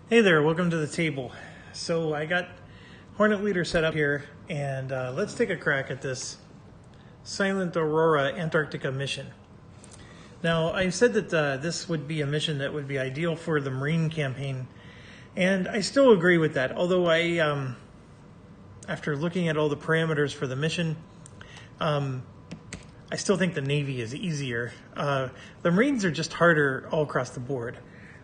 Hey there, welcome to the table. So I got Hornet Leader set up here, and let's take a crack at this Silent Aurora Antarctica mission. Now, I said that this would be a mission that would be ideal for the Marine campaign, and I still agree with that, although after looking at all the parameters for the mission, I still think the Navy is easier. The Marines are just harder all across the board.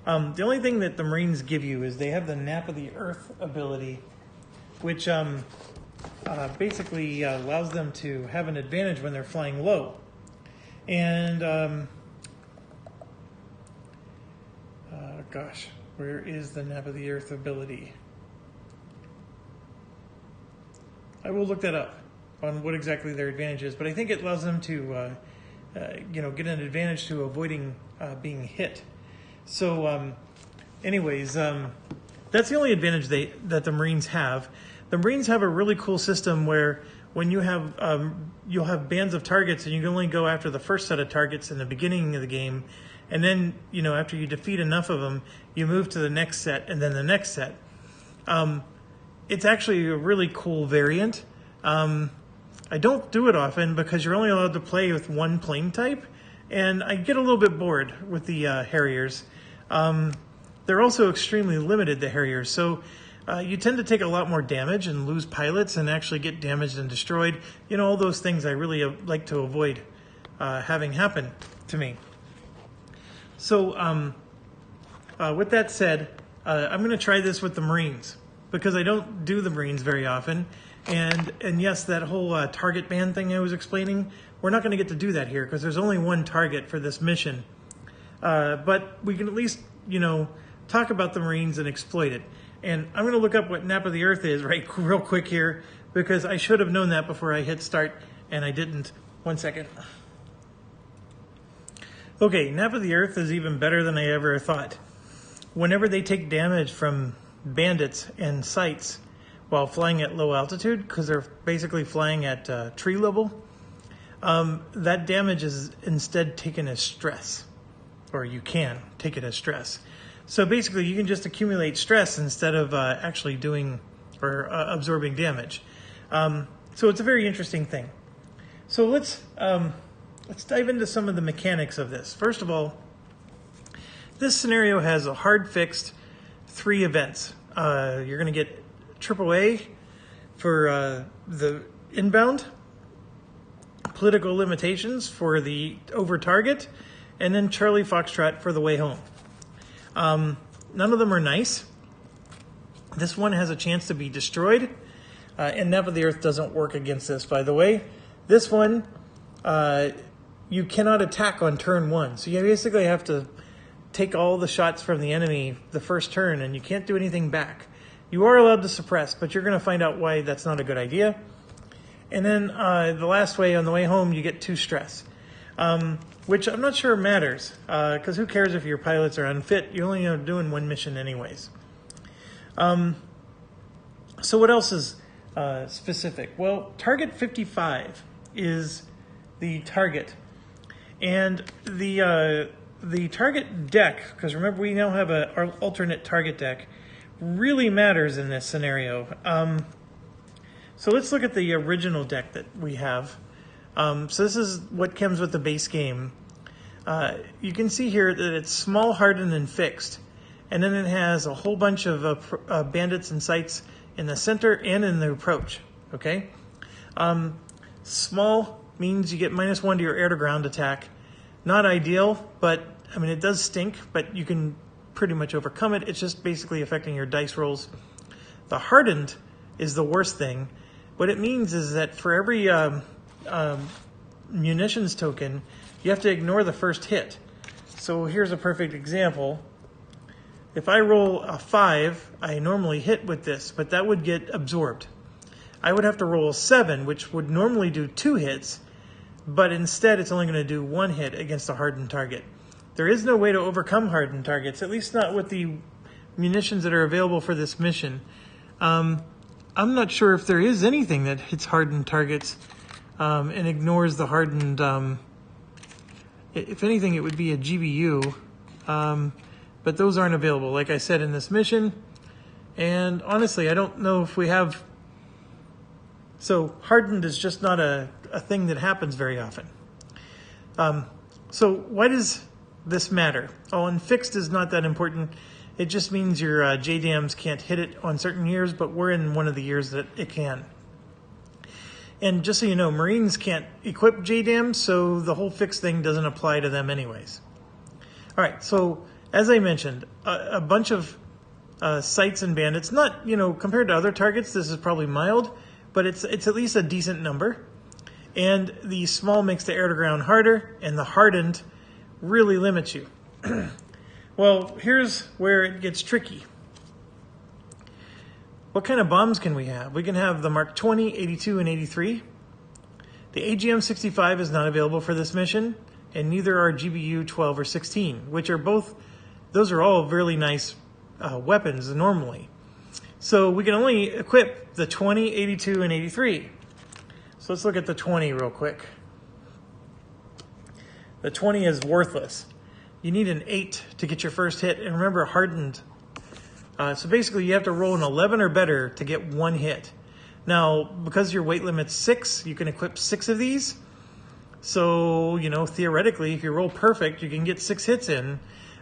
The only thing that the Marines give you is they have the Nap of the Earth ability, which basically allows them to have an advantage when they're flying low. And, gosh, where is the Nap of the Earth ability? I will look that up on what exactly their advantage is, but I think it allows them to, get an advantage to avoiding being hit. So, anyways, that's the only advantage that the Marines have. The Marines have a really cool system where when you have, you'll have bands of targets, and you can only go after the first set of targets in the beginning of the game, and then, after you defeat enough of them, you move to the next set, and then the next set. It's actually a really cool variant. I don't do it often because you're only allowed to play with one plane type, and I get a little bit bored with the Harriers. They're also extremely limited, the Harriers, so you tend to take a lot more damage and lose pilots and actually get damaged and destroyed. All those things I really like to avoid having happen to me. So with that said, I'm going to try this with the Marines because I don't do the Marines very often. And yes, that whole target band thing I was explaining, we're not going to get to do that here because there's only one target for this mission. But we can at least, talk about the Marines and exploit it. And I'm going to look up what Nap of the Earth is real quick here because I should have known that before I hit start and I didn't. 1 second. Okay, Nap of the Earth is even better than I ever thought. Whenever they take damage from bandits and sights while flying at low altitude, because they're basically flying at tree level, that damage is instead taken as stress, or you can take it as stress. So basically you can just accumulate stress instead of actually doing or absorbing damage. So it's a very interesting thing. So let's dive into some of the mechanics of this. First of all, this scenario has a hard fixed 3 events. You're going to get WWIII for the inbound, political limitations for the over target, and then Charlie Foxtrot for the way home. None of them are nice. This one has a chance to be destroyed, and Nap of the Earth doesn't work against this, by the way. This one, you cannot attack on turn 1, so you basically have to take all the shots from the enemy the first turn, and you can't do anything back. You are allowed to suppress, but you're going to find out why that's not a good idea. And then the last way, on the way home, you get 2 stress, which I'm not sure matters, because who cares if your pilots are unfit? You're only doing 1 mission anyways. So what else is specific? Well, target 55 is the target. And the target deck, because remember we now have an alternate target deck, really matters in this scenario. So let's look at the original deck that we have. So this is what comes with the base game. You can see here that it's small, hardened, and fixed. And then it has a whole bunch of bandits and sights in the center and in the approach. Okay? Small means you get -1 to your air-to-ground attack. Not ideal, but I mean it does stink, but you can pretty much overcome it. It's just basically affecting your dice rolls. The hardened is the worst thing. What it means is that for every munitions token, you have to ignore the first hit. So here's a perfect example. If I roll a 5, I normally hit with this, but that would get absorbed. I would have to roll a 7, which would normally do 2 hits, but instead it's only going to do 1 hit against a hardened target. There is no way to overcome hardened targets, at least not with the munitions that are available for this mission. I'm not sure if there is anything that hits hardened targets and ignores the hardened. If anything, it would be a GBU. but those aren't available, like I said, in this mission. And honestly, I don't know if we have... So hardened is just not a thing that happens very often. So why does this matter? Oh, and fixed is not that important. It just means your JDAMs can't hit it on certain years, but we're in one of the years that it can. And just so you know, Marines can't equip JDAMs, so the whole fixed thing doesn't apply to them anyways. All right, so as I mentioned, a bunch of sites and bandits, not, compared to other targets, this is probably mild, but it's at least a decent number. And the small makes the air-to-ground harder, and the hardened really limits you. Well, here's where it gets tricky. What kind of bombs can we have? We can have the Mark 20, 82, and 83. The AGM-65 is not available for this mission, and neither are GBU 12 or 16, which are both, those are all really nice weapons normally. So we can only equip the 20, 82, and 83. So let's look at the 20 real quick. The 20 is worthless. You need an 8 to get your first hit, and remember, hardened. So basically, you have to roll an 11 or better to get one hit. Now, because your weight limit's 6, you can equip 6 of these. So, theoretically, if you roll perfect, you can get 6 hits in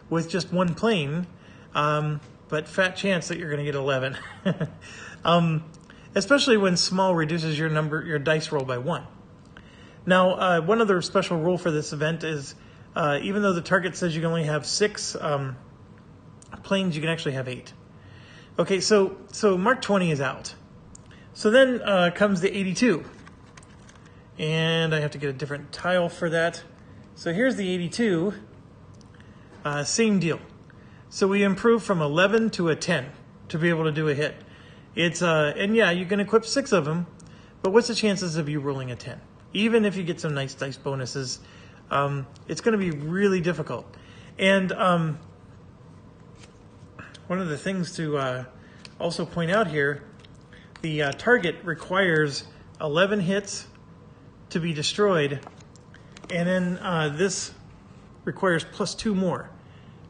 with just one plane. But fat chance that you're going to get 11. Especially when small reduces your dice roll by 1. Now, one other special rule for this event is, even though the target says you can only have 6 planes, you can actually have 8. Okay, so Mark 20 is out. So then comes the 82. And I have to get a different tile for that. So here's the 82. Same deal. So we improve from 11 to a 10 to be able to do a hit. It's and yeah, you can equip 6 of them, but what's the chances of you rolling a 10? Even if you get some nice dice bonuses, it's going to be really difficult. And one of the things to also point out here, the target requires 11 hits to be destroyed, and then this requires plus 2 more.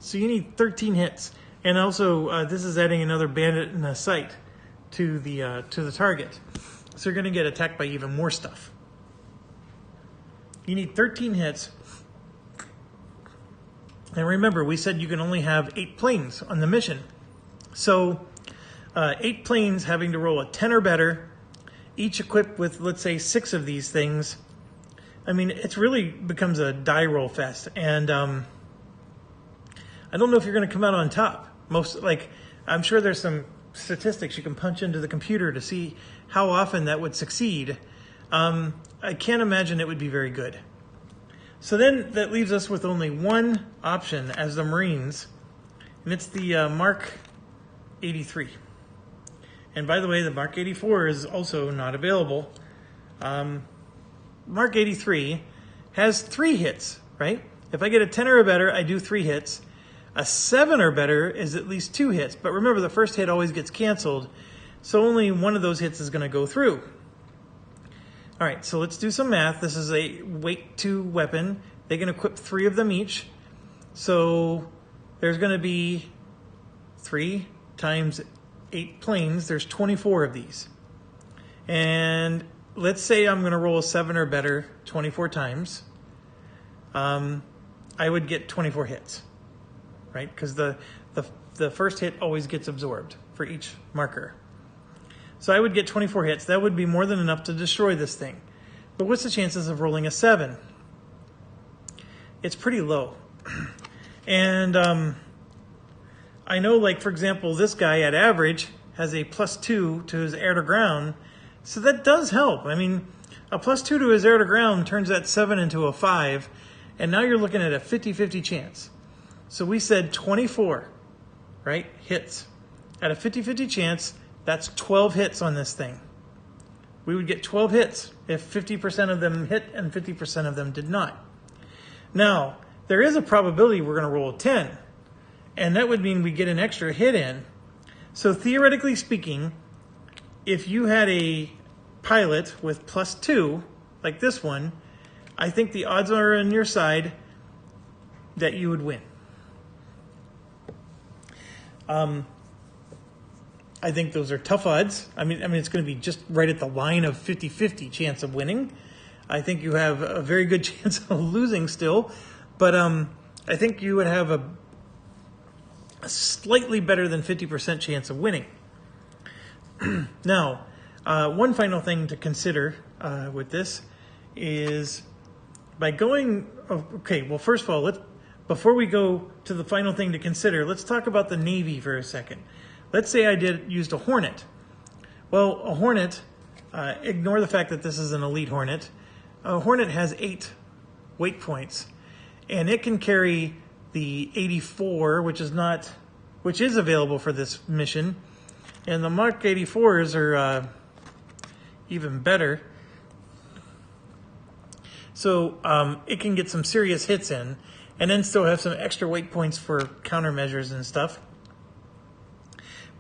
So you need 13 hits. And also, this is adding another bandit in a sight to the target. So you're going to get attacked by even more stuff. You need 13 hits. And remember, we said you can only have 8 planes on the mission. So 8 planes having to roll a 10 or better, each equipped with, let's say, 6 of these things. I mean, it really becomes a die roll fest. And I don't know if you're going to come out on top. I'm sure there's some statistics you can punch into the computer to see how often that would succeed. I can't imagine it would be very good. So then that leaves us with only one option as the Marines, and it's the Mark 83. And by the way, the Mark 84 is also not available. Mark 83 has 3 hits, right? If I get a 10 or better, I do 3 hits. A 7 or better is at least 2 hits. But remember, the first hit always gets canceled, so only one of those hits is going to go through. All right, so let's do some math. This is a weight 2 weapon. They can equip 3 of them each. So there's going to be 3 times 8 planes. There's 24 of these. And let's say I'm going to roll a 7 or better 24 times. I would get 24 hits, right? Because the first hit always gets absorbed for each marker. So I would get 24 hits. That would be more than enough to destroy this thing. But what's the chances of rolling a 7? It's pretty low. And I know, like, for example, this guy at average has a +2 to his air to ground. So that does help. I mean, a +2 to his air to ground turns that 7 into a 5. And now you're looking at a 50-50 chance. So we said 24, right, hits. At a 50-50 chance, that's 12 hits on this thing. We would get 12 hits if 50% of them hit and 50% of them did not. Now, there is a probability we're going to roll a 10, and that would mean we get an extra hit in. So theoretically speaking, if you had a pilot with +2, like this one, I think the odds are on your side that you would win. I think those are tough odds. I mean, it's going to be just right at the line of 50-50 chance of winning. I think you have a very good chance of losing still, but I think you would have a slightly better than 50% chance of winning. Now, one final thing to consider with this is by going, okay, well, first of all, before we go to the final thing to consider, let's talk about the Navy for a second. Let's say I used a Hornet. Well, a Hornet, ignore the fact that this is an elite Hornet. A Hornet has 8 weight points, and it can carry the 84, which is available for this mission. And the Mark 84s are even better. So it can get some serious hits in, and then still have some extra weight points for countermeasures and stuff.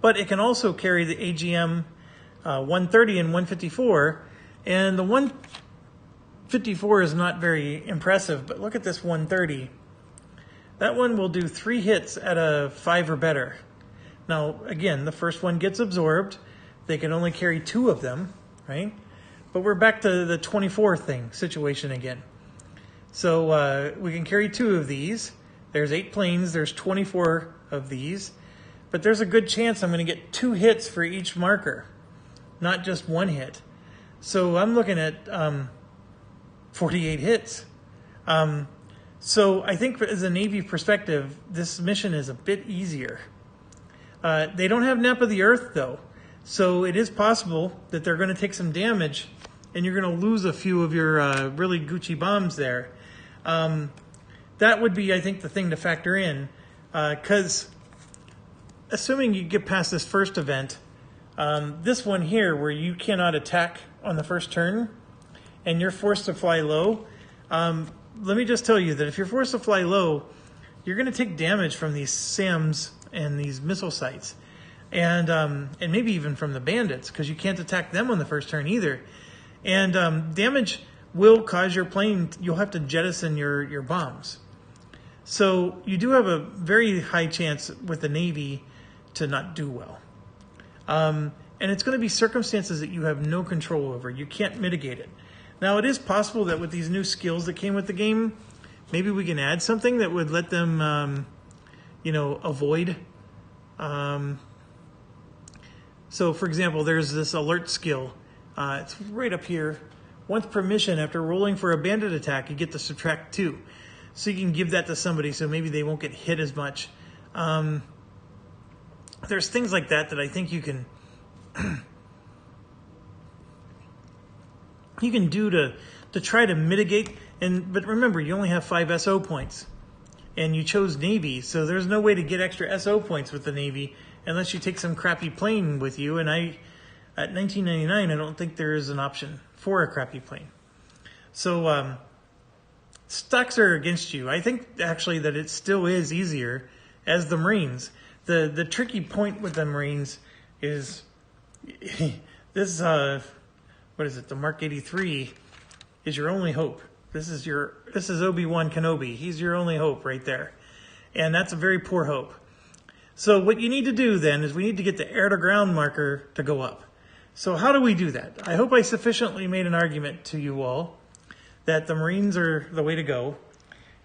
But it can also carry the AGM 130 and 154, and the 154 is not very impressive, but look at this 130. That one will do 3 hits at a 5 or better. Now, again, the first one gets absorbed. They can only carry 2 of them, right? But we're back to the 24 situation again. So we can carry 2 of these. There's 8 planes. There's 24 of these. But there's a good chance I'm going to get 2 hits for each marker, not just 1 hit. So I'm looking at 48 hits. So I think as a Navy perspective, this mission is a bit easier. They don't have nap of the earth, though. So it is possible that they're going to take some damage, and you're going to lose a few of your really Gucci bombs there. That would be, I think, the thing to factor in, because assuming you get past this first event, this one here where you cannot attack on the first turn and you're forced to fly low, let me just tell you that if you're forced to fly low, you're going to take damage from these SAMs and these missile sites, and maybe even from the bandits, because you can't attack them on the first turn either. And damage will cause your plane, you'll have to jettison your bombs. So you do have a very high chance with the Navy to not do well. And it's going to be circumstances that you have no control over. You can't mitigate it. Now, it is possible that with these new skills that came with the game, maybe we can add something that would let them, avoid. So, for example, there's this alert skill. It's right up here. Once per mission, after rolling for a bandit attack, you get to subtract 2. So you can give that to somebody so maybe they won't get hit as much. There's things like that I think you can do to try to mitigate. But remember, you only have 5 SO points, and you chose Navy, so there's no way to get extra SO points with the Navy unless you take some crappy plane with you. And at $19.99, I don't think there is an option for a crappy plane. So stocks are against you. I think actually that it still is easier as the Marines. The tricky point with the Marines is this, what is it, the Mark 83 is your only hope. This is Obi-Wan Kenobi. He's your only hope right there. And that's a very poor hope. So what you need to do then is we need to get the air-to-ground marker to go up. So how do we do that? I hope I sufficiently made an argument to you all that the Marines are the way to go,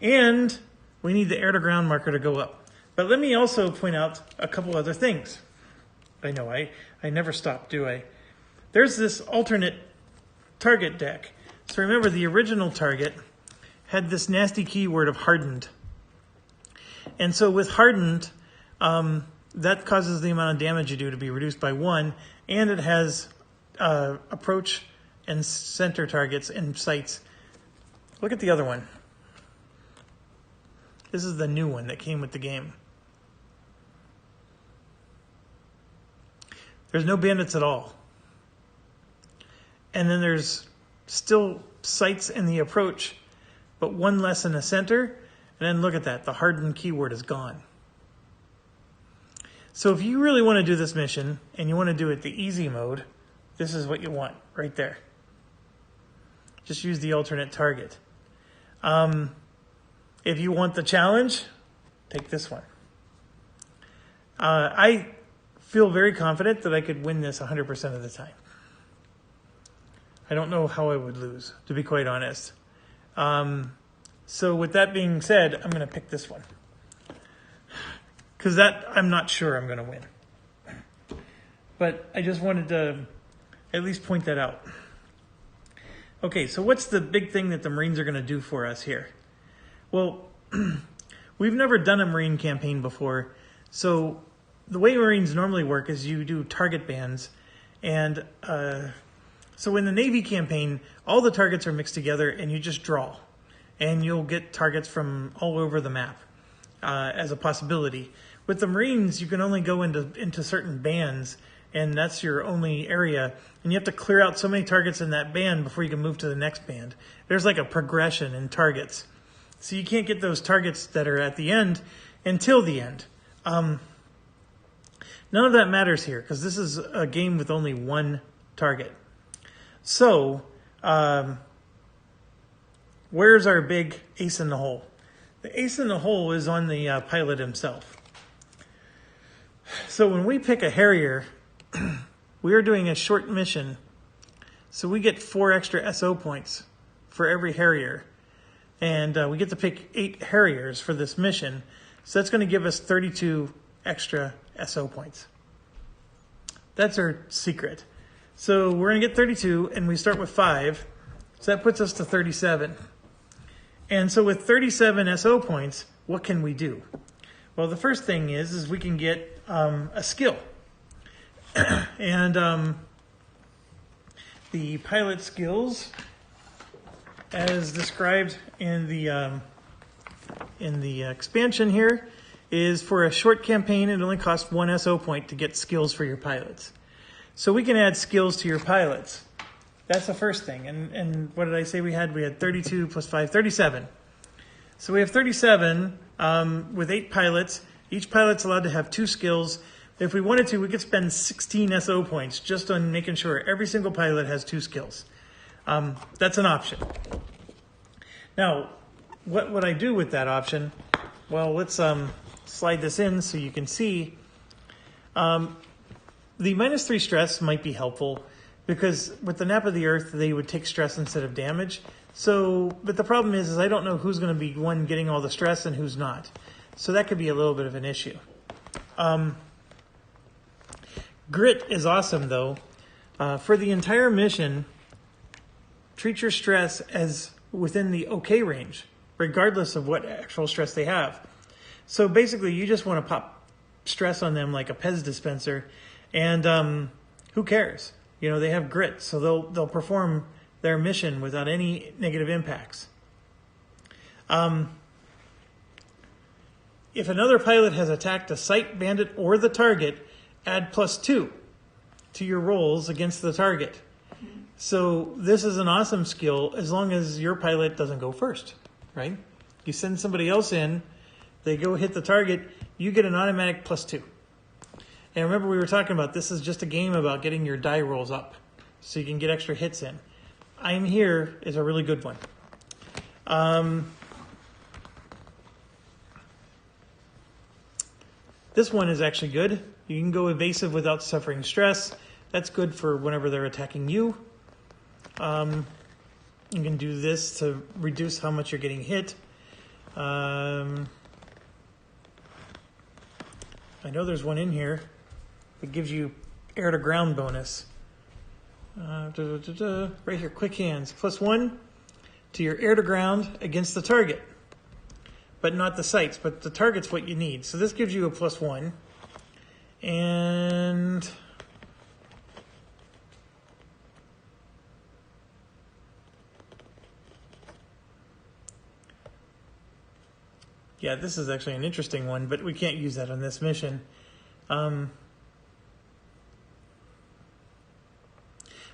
and we need the air-to-ground marker to go up. But let me also point out a couple other things. I know, I never stop, do I? There's this alternate target deck. So remember, the original target had this nasty keyword of hardened. And so with hardened, that causes the amount of damage you do to be reduced by 1, and it has approach and center targets and sights. Look at the other one. This is the new one that came with the game. There's no bandits at all. And then there's still sights in the approach, but 1 less in the center. And then look at that, the hardened keyword is gone. So if you really want to do this mission and you want to do it the easy mode, this is what you want right there. Just use the alternate target. If you want the challenge, take this one. I feel very confident that I could win this 100% of the time. I don't know how I would lose, to be quite honest. So with that being said, I'm going to pick this one. Because that, I'm not sure I'm going to win. But I just wanted to at least point that out. Okay, so what's the big thing that the Marines are going to do for us here? Well, we've never done a Marine campaign before. So the way Marines normally work is you do target bands. And so in the Navy campaign, all the targets are mixed together and you just draw. And you'll get targets from all over the map as a possibility. With the Marines, you can only go into certain bands, and that's your only area. And you have to clear out so many targets in that band before you can move to the next band. There's like a progression in targets. So you can't get those targets that are at the end until the end. None of that matters here, because this is a game with only one target. So, where's our big ace in the hole? The ace in the hole is on the pilot himself. So when we pick a Harrier, we are doing a short mission. So we get 4 extra SO points for every Harrier. And we get to pick 8 Harriers for this mission. So that's going to give us 32 extra SO points. That's our secret. So we're going to get 32, and we start with 5. So that puts us to 37. And so with 37 SO points, what can we do? Well, the first thing is we can get a skill. And the pilot skills, as described in the expansion here, is for a short campaign, it only costs 1 SO point to get skills for your pilots. So we can add skills to your pilots. That's the first thing. And what did I say we had? We had 32 plus 5, 37. So we have 37 with 8 pilots. Each pilot's allowed to have 2 skills. If we wanted to, we could spend 16 SO points just on making sure every single pilot has 2 skills. That's an option. Now, what would I do with that option? Well, let's slide this in so you can see. The -3 stress might be helpful, because with the nap of the Earth, they would take stress instead of damage. So, but the problem is I don't know who's going to be one getting all the stress and who's not. So that could be a little bit of an issue. Grit is awesome, though. For the entire mission, treat your stress as within the okay range, regardless of what actual stress they have. So basically, you just want to pop stress on them like a Pez dispenser, and who cares? You know, they have grit, so they'll perform their mission without any negative impacts. If another pilot has attacked a sight, bandit, or the target, add +2 to your rolls against the target. So this is an awesome skill as long as your pilot doesn't go first, right? You send somebody else in, they go hit the target, you get an automatic +2. And remember, we were talking about this is just a game about getting your die rolls up so you can get extra hits in. I'm Here is a really good one. This one is actually good. You can go evasive without suffering stress. That's good for whenever they're attacking you. You can do this to reduce how much you're getting hit. I know there's one in here that gives you air to ground bonus. Right here, quick hands. +1 to your air to ground against the target. But not the sights, but the target's what you need. So this gives you a +1. And yeah, this is actually an interesting one, but we can't use that on this mission.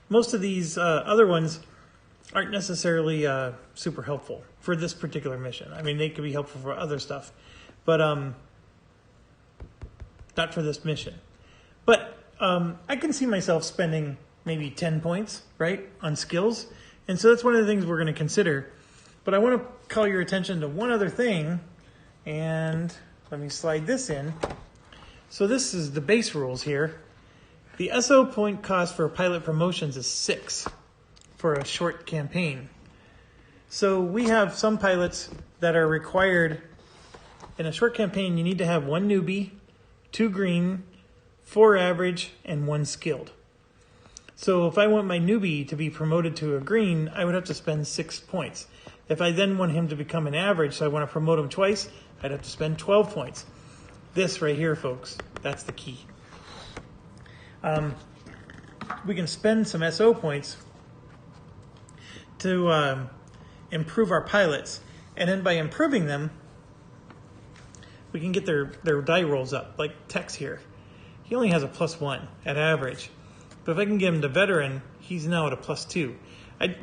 Most of these other ones aren't necessarily super helpful for this particular mission. I mean, they could be helpful for other stuff, but not for this mission. But I can see myself spending maybe 10 points, right, on skills. And so that's one of the things we're going to consider. But I want to call your attention to one other thing, and let me slide this in. So this is the base rules here. The SO point cost for pilot promotions is 6 for a short campaign. So we have some pilots that are required in a short campaign. You need to have 1 newbie, 2 green, 4 average, and 1 skilled. So if I want my newbie to be promoted to a green, I would have to spend 6 points. If I then want him to become an average, so I want to promote him twice, I'd have to spend 12 points. This right here, folks, that's the key. We can spend some SO points to improve our pilots, and then by improving them, we can get their die rolls up, like Tex here. He only has a +1 at average, but if I can get him to veteran, he's now at a +2.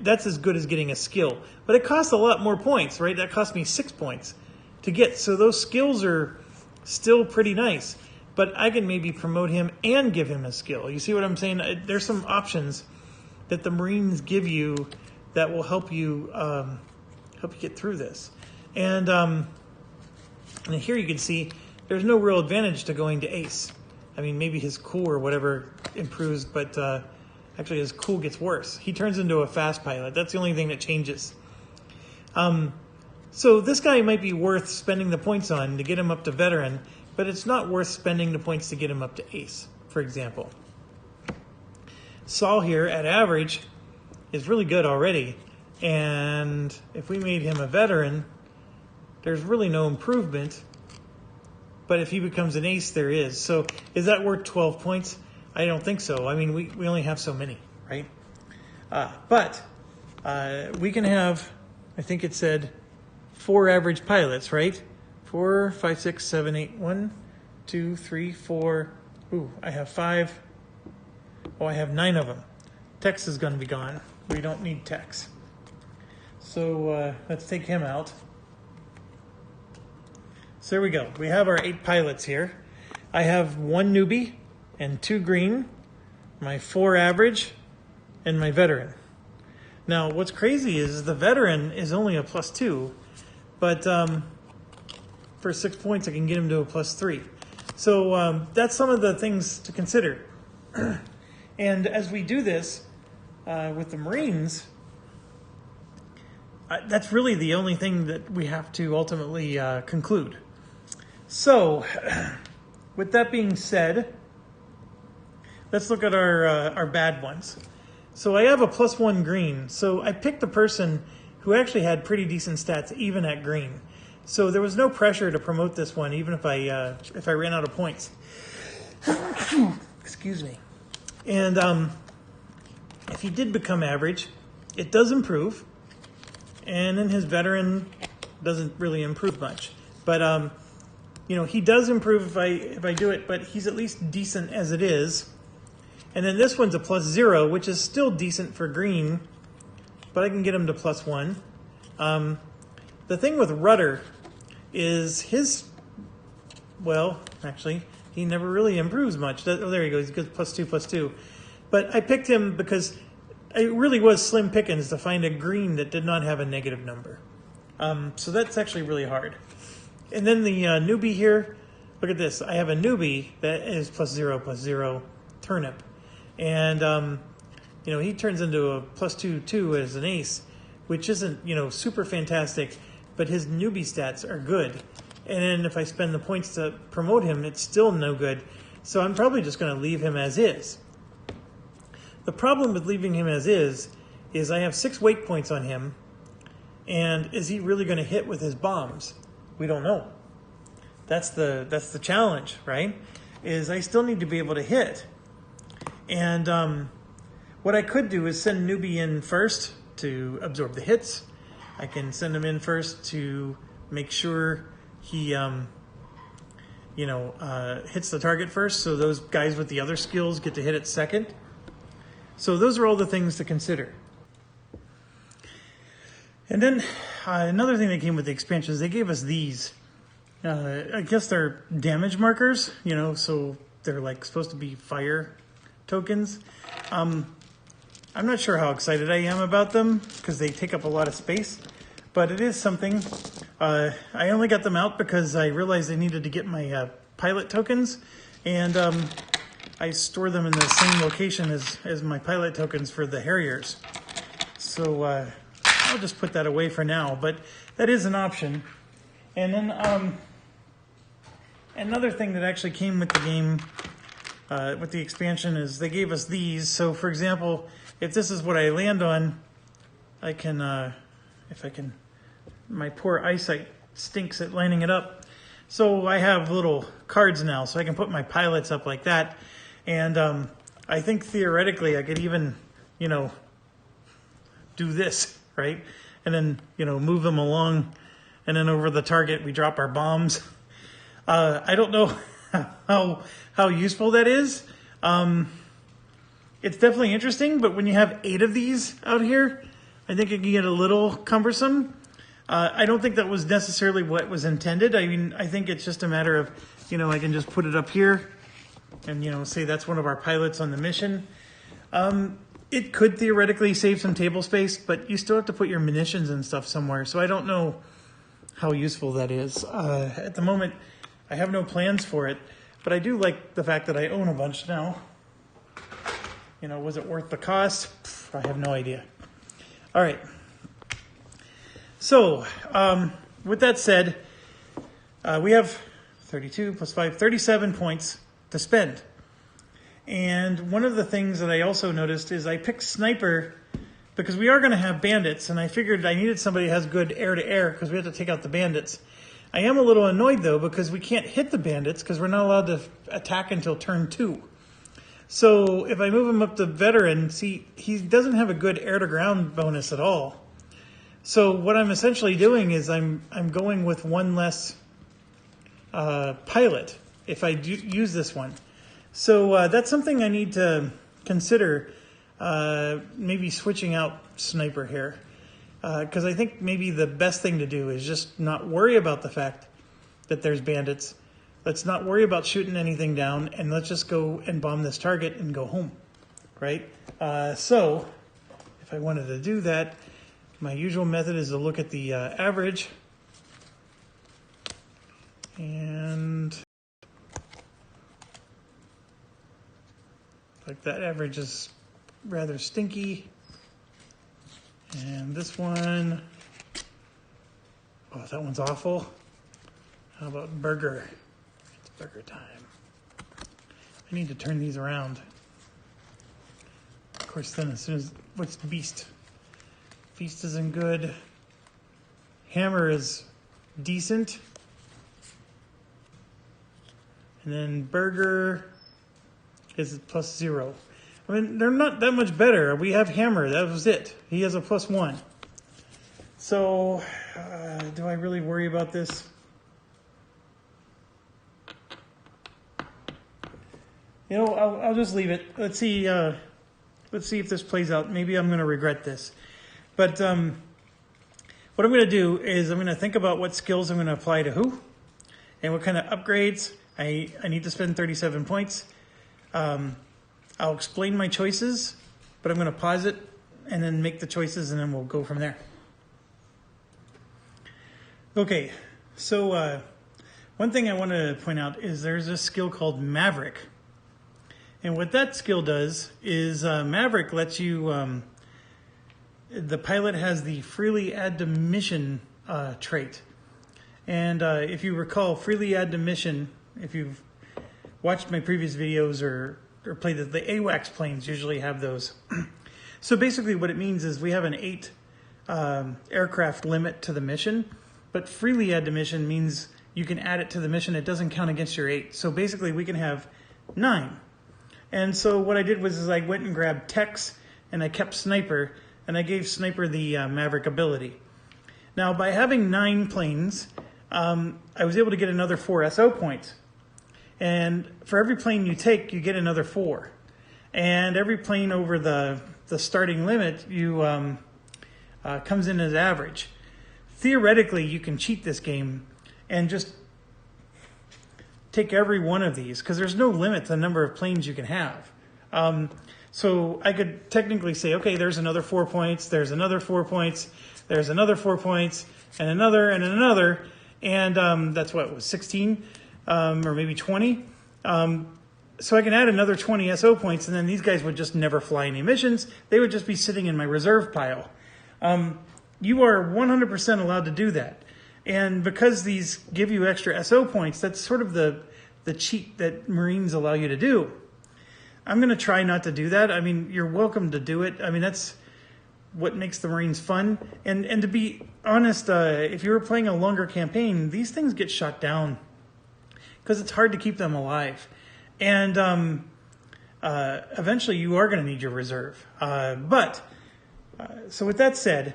That's as good as getting a skill, but it costs a lot more points, right? That cost me 6 points to get, so those skills are still pretty nice, but I can maybe promote him and give him a skill. You see what I'm saying? There's some options that the Marines give you that will help you get through this. And here you can see there's no real advantage to going to ace. I mean, maybe his cool or whatever improves, but actually his cool gets worse. He turns into a fast pilot. That's the only thing that changes. So this guy might be worth spending the points on to get him up to veteran, but it's not worth spending the points to get him up to ace, for example. Saul here at average is really good already, and if we made him a veteran, there's really no improvement, but if he becomes an ace, there is. So is that worth 12 points? I don't think so. I mean, we only have so many, right? But we can have, I think it said, 4 average pilots, right? 4, 5, 6, 7, 8, 1, 2, 3, 4. Ooh, I have 5. Oh, I have 9 of them. Tex is going to be gone. We don't need Tex. So let's take him out. So there we go. We have our 8 pilots here. I have 1 newbie and 2 green, my 4 average, and my veteran. Now, what's crazy is the veteran is only a +2, but for 6 points, I can get him to a +3. So that's some of the things to consider. And as we do this with the Marines, that's really the only thing that we have to ultimately conclude. So, with that being said, let's look at our bad ones. So I have a +1 green. So I picked a person who actually had pretty decent stats even at green. So there was no pressure to promote this one, even if I ran out of points. Excuse me. And if he did become average, it does improve. And then his veteran doesn't really improve much. But you know, he does improve if I do it, but he's at least decent as it is. And then this one's a +0, which is still decent for green, but I can get him to +1. The thing with Rudder is well, actually, he never really improves much. Oh, there he goes. He goes +2, +2. But I picked him because it really was slim pickings to find a green that did not have a negative number. So that's actually really hard. And then the newbie here, look at this. I have a newbie that is +0, +0 turnip. And, you know, he turns into a +2 as an ace, which isn't, you know, super fantastic, but his newbie stats are good. And then if I spend the points to promote him, it's still no good. So I'm probably just going to leave him as is. The problem with leaving him as is I have 6 wake points on him, and is he really going to hit with his bombs? We don't know. That's the challenge, right? Is I still need to be able to hit. And what I could do is send newbie in first to absorb the hits. I can send him in first to make sure he, hits the target first, so those guys with the other skills get to hit it second. So those are all the things to consider. And then another thing that came with the expansions, they gave us these. I guess they're damage markers, you know, so they're like supposed to be fire tokens. I'm not sure how excited I am about them because they take up a lot of space, but it is something. I only got them out because I realized I needed to get my pilot tokens, And I store them in the same location as my pilot tokens for the Harriers. So I'll just put that away for now, but that is an option. And then another thing that actually came with the game, with the expansion, is they gave us these. So for example, if this is what I land on, I can, if I can, my poor eyesight stinks at lining it up. So I have little cards now, so I can put my pilots up like that. And I think theoretically I could even, you know, do this, right? And then, you know, move them along, and then over the target we drop our bombs. I don't know how useful that is. It's definitely interesting, but when you have 8 of these out here, I think it can get a little cumbersome. I don't think that was necessarily what was intended. I mean, I think it's just a matter of, you know, I can just put it up here and, you know, say that's one of our pilots on the mission. It could theoretically save some table space, but you still have to put your munitions and stuff somewhere. So I don't know how useful that is. At the moment, I have no plans for it, but I do like the fact that I own a bunch now. You know, was it worth the cost? I have no idea. All right. So, with that said, we have 32 plus 5, 37 points to spend. And one of the things that I also noticed is I picked Sniper because we are going to have bandits, and I figured I needed somebody who has good air-to-air because we have to take out the bandits. I am a little annoyed, though, because we can't hit the bandits because we're not allowed to attack until turn 2. So if I move him up to veteran, see, he doesn't have a good air-to-ground bonus at all. So what I'm essentially doing is I'm going with one less pilot if I do use this one. So that's something I need to consider, maybe switching out Sniper here. Because I think maybe the best thing to do is just not worry about the fact that there's bandits. Let's not worry about shooting anything down, and let's just go and bomb this target and go home, right? So if I wanted to do that, my usual method is to look at the average, and like that average is rather stinky. And this one, oh, that one's awful. How about burger? It's burger time. I need to turn these around. Of course, then as soon as, what's beast? Feast isn't good. Hammer is decent. And then burger is +0. I mean, they're not that much better. We have Hammer. That was it. He has a +1. So, do I really worry about this? You know, I'll just leave it. Let's see if this plays out. Maybe I'm going to regret this. But what I'm going to do is I'm going to think about what skills I'm going to apply to who and what kind of upgrades. I need to spend 37 points. I'll explain my choices, but I'm going to pause it and then make the choices, and then we'll go from there. Okay, so one thing I want to point out is there's a skill called Maverick. And what that skill does is Maverick lets you, the pilot has the freely add to mission trait. And if you recall, freely add to mission, if you've watched my previous videos or played the AWACS planes usually have those. So basically what it means is we have an 8 aircraft limit to the mission, but freely add to mission means you can add it to the mission. It doesn't count against your 8. So basically we can have 9. And so what I did was I went and grabbed Tex and I kept Sniper, and I gave Sniper the Maverick ability. Now by having 9 planes, I was able to get another 4 SO points. And for every plane you take, you get another 4. And every plane over the starting limit you comes in as average. Theoretically, you can cheat this game and just take every one of these, because there's no limit to the number of planes you can have. So I could technically say, okay, there's another 4 points, there's another 4 points, there's another 4 points, and another, and another, and that's what, was 16? Or maybe 20. So I can add another 20 SO points, and then these guys would just never fly any missions. They would just be sitting in my reserve pile. You are 100% allowed to do that. And because these give you extra SO points, that's sort of the cheat that Marines allow you to do. I'm going to try not to do that. I mean, you're welcome to do it. I mean, that's what makes the Marines fun. And to be honest, if you were playing a longer campaign, these things get shot down because it's hard to keep them alive. And eventually you are going to need your reserve. So with that said,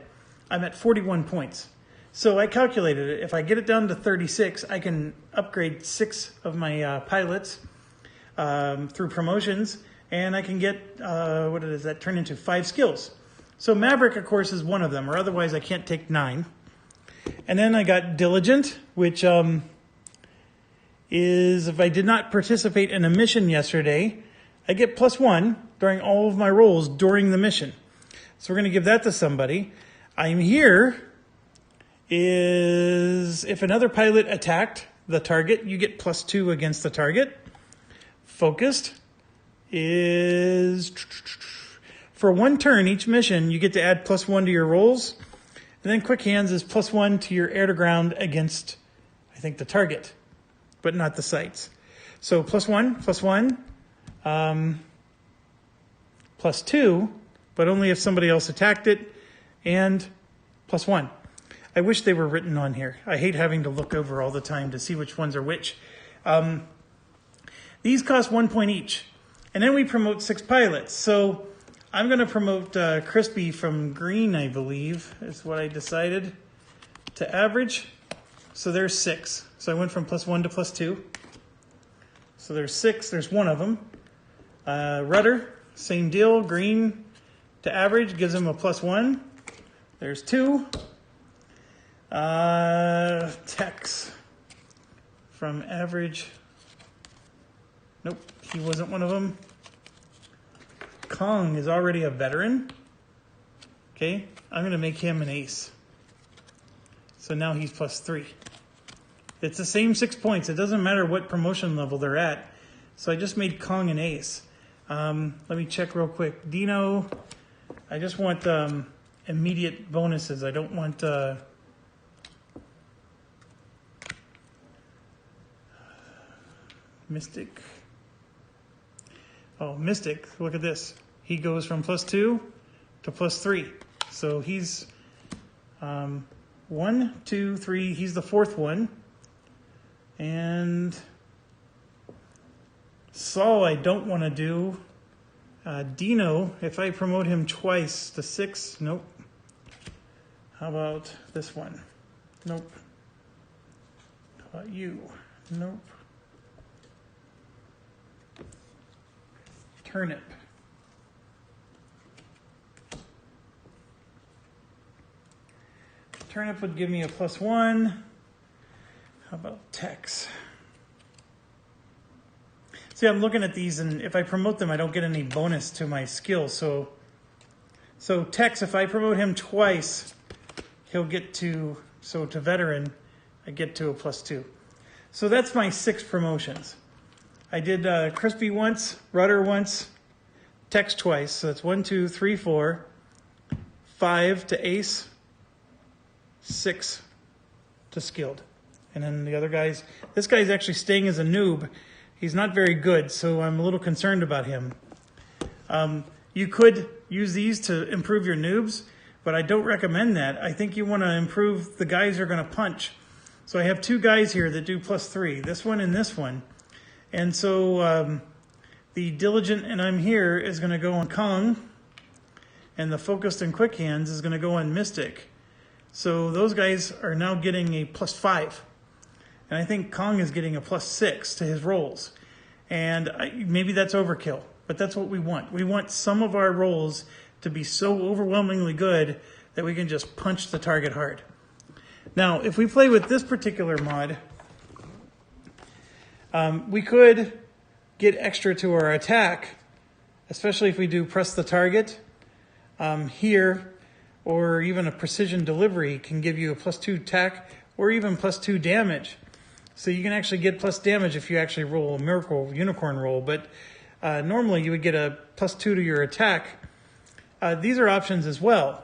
I'm at 41 points. So I calculated it. If I get it down to 36, I can upgrade 6 of my pilots through promotions, and I can get, what does that turn into? 5 skills. So Maverick, of course, is one of them, or otherwise I can't take 9. And then I got Diligent, which is if I did not participate in a mission yesterday, I get +1 during all of my rolls during the mission. So we're going to give that to somebody. I'm here is if another pilot attacked the target, you get +2 against the target. Focused is for 1 turn each mission, you get to add +1 to your rolls. And then Quick Hands is +1 to your air to ground against, I think, the target, but not the sights. So +1, +1, +2, but only if somebody else attacked it, and +1. I wish they were written on here. I hate having to look over all the time to see which ones are which. These cost 1 point each. And then we promote 6 pilots. So I'm going to promote Crispy from green, I believe, is what I decided, to average. So there's 6. So I went from +1 to +2. So there's 6. There's 1 of them. Rudder, same deal. Green to average gives him a +1. There's 2. Tex from average. Nope, he wasn't one of them. Kong is already a veteran. Okay, I'm going to make him an ace. So now he's +3. It's the same 6 points. It doesn't matter what promotion level they're at. So I just made Kong an ace. Let me check real quick. Dino, I just want immediate bonuses. I don't want... Mystic. Oh, Mystic, look at this. He goes from +2 to +3. So he's 1, 2, 3. He's the 4th one. And Saul I don't want to do. Dino, if I promote him twice to 6, nope. How about this one? Nope. How about you? Nope. Turnip. Turnip would give me a +1. How about Tex? See, I'm looking at these, and if I promote them, I don't get any bonus to my skill. So Tex, if I promote him twice, he'll get to, so to veteran, I get to a +2. So that's my 6 promotions. I did Crispy once, Rudder once, Tex twice. So that's 1, 2, 3, 4, 5 to ace, 6 to skilled. And then the other guys, this guy's actually staying as a noob. He's not very good, so I'm a little concerned about him. You could use these to improve your noobs, but I don't recommend that. I think you want to improve the guys who are going to punch. So I have 2 guys here that do +3, this one and this one. And so the Diligent and I'm here is going to go on Kong, and the Focused and Quick Hands is going to go on Mystic. So those guys are now getting a +5. And I think Kong is getting a +6 to his rolls. And maybe that's overkill, but that's what we want. We want some of our rolls to be so overwhelmingly good that we can just punch the target hard. Now, if we play with this particular mod, we could get extra to our attack, especially if we do press the target here, or even a precision delivery can give you a +2 attack or even +2 damage. So you can actually get plus damage if you actually roll a miracle unicorn roll, but normally you would get a +2 to your attack. These are options as well.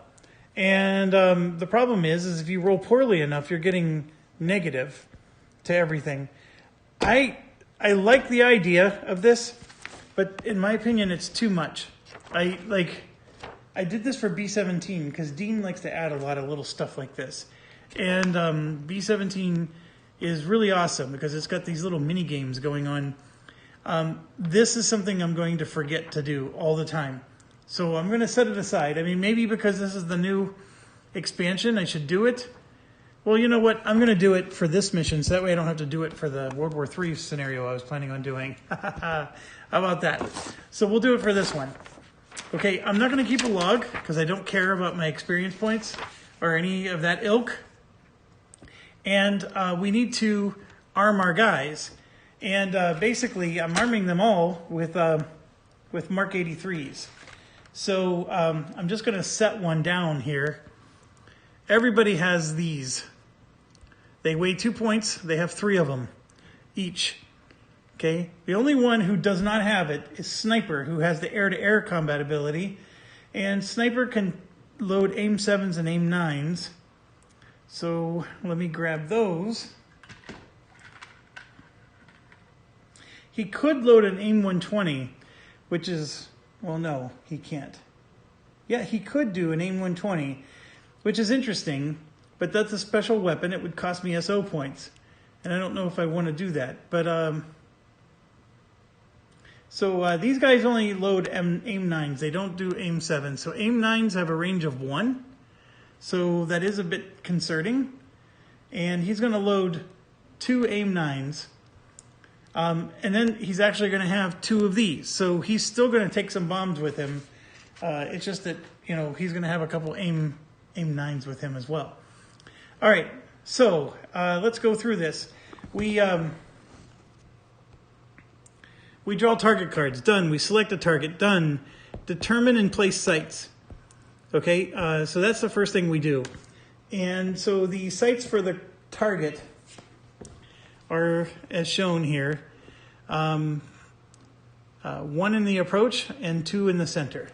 And the problem is if you roll poorly enough, you're getting negative to everything. I like the idea of this, but in my opinion, it's too much. I did this for B-17 because Dean likes to add a lot of little stuff like this. And B-17 is really awesome because it's got these little mini games going on. This is something I'm going to forget to do all the time. So I'm going to set it aside. I mean, maybe because this is the new expansion, I should do it. Well, you know what? I'm going to do it for this mission, so that way I don't have to do it for the World War III scenario I was planning on doing. How about that? So we'll do it for this one. Okay, I'm not going to keep a log because I don't care about my experience points or any of that ilk. And we need to arm our guys. And basically, I'm arming them all with Mark 83s. So I'm just going to set one down here. Everybody has these. They weigh 2 points. They have 3 of them each. Okay. The only one who does not have it is Sniper, who has the air-to-air combat ability. And Sniper can load aim 7s and aim 9s. So let me grab those. He could load an aim 120, which is, well, no, he can't. Yeah, he could do an aim 120, which is interesting, but that's a special weapon. It would cost me SO points, and I don't know if I want to do that. But so these guys only load aim 9s. They don't do aim 7s. So aim 9s have a range of 1. So that is a bit concerning. And he's going to load 2 aim 9s. And then he's actually going to have 2 of these. So he's still going to take some bombs with him. It's just that, you know, he's going to have a couple aim 9s with him as well. All right. So let's go through this. We draw target cards. Done. We select a target. Done. Determine and place sights. Okay, so that's the first thing we do. And so the sights for the target are as shown here. 1 in the approach and 2 in the center.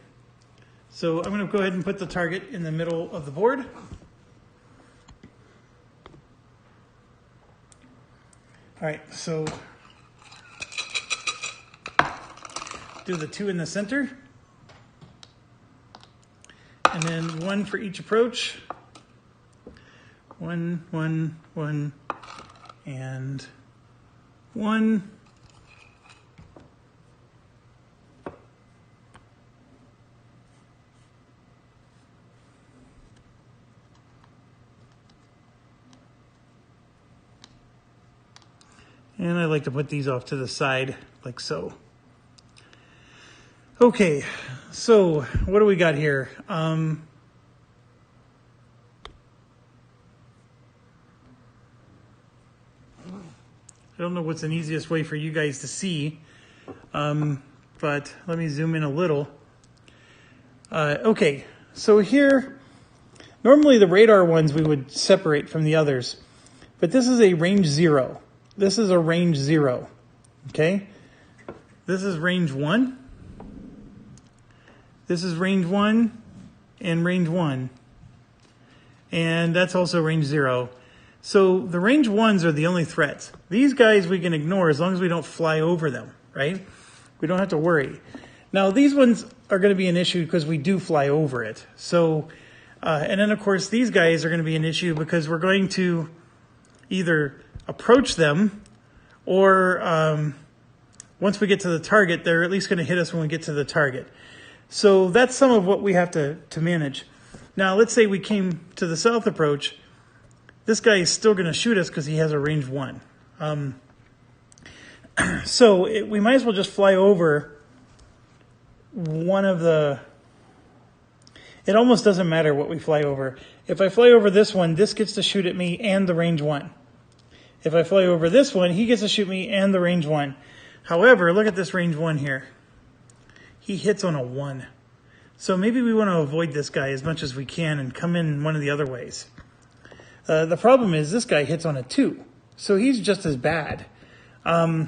So I'm going to go ahead and put the target in the middle of the board. All right, so do the 2 in the center. And then 1 for each approach. 1, 1, 1, and 1. And I like to put these off to the side, like so. Okay, so what do we got here? I don't know what's the easiest way for you guys to see, but let me zoom in a little. Okay, so here, normally the radar ones we would separate from the others, but this is a range 0. This is a range 0, okay? This is range 1. This is range 1 and range 1. And that's also range 0. So the range 1s are the only threats. These guys we can ignore as long as we don't fly over them, right? We don't have to worry. Now these ones are going to be an issue because we do fly over it. So, and then of course these guys are going to be an issue because we're going to either approach them or once we get to the target, they're at least going to hit us when we get to the target. So that's some of what we have to manage. Now, let's say we came to the south approach. This guy is still going to shoot us because he has a range 1. We might as well just fly over one of the... It almost doesn't matter what we fly over. If I fly over this one, this gets to shoot at me and the range 1. If I fly over this one, he gets to shoot me and the range 1. However, look at this range 1 here. He hits on a 1. So maybe we want to avoid this guy as much as we can and come in one of the other ways. The problem is this guy hits on a 2. So he's just as bad. No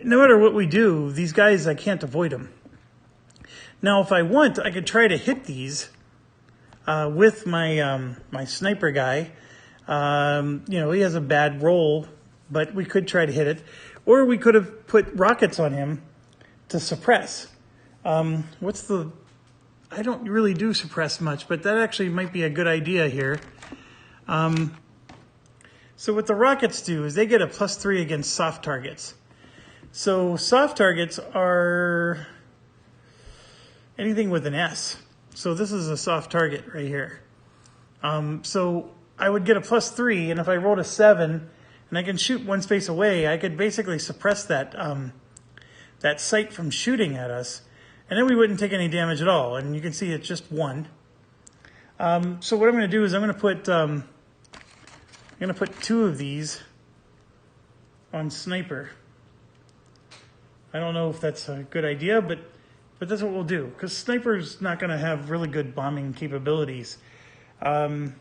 matter what we do, these guys, I can't avoid them. Now, if I want, I could try to hit these with my my sniper guy. You know, he has a bad roll, but we could try to hit it. Or we could have put rockets on him to suppress. I don't really do suppress much, but that actually might be a good idea here. So what the rockets do is they get a +3 against soft targets. So soft targets are anything with an S. So this is a soft target right here. So I would get a +3, and if I rolled a 7, and I can shoot one space away, I could basically suppress that that sight from shooting at us, and then we wouldn't take any damage at all. And you can see it's just 1. So what I'm going to do is I'm going to put 2 of these on sniper. I don't know if that's a good idea, but that's what we'll do, because sniper's not going to have really good bombing capabilities. So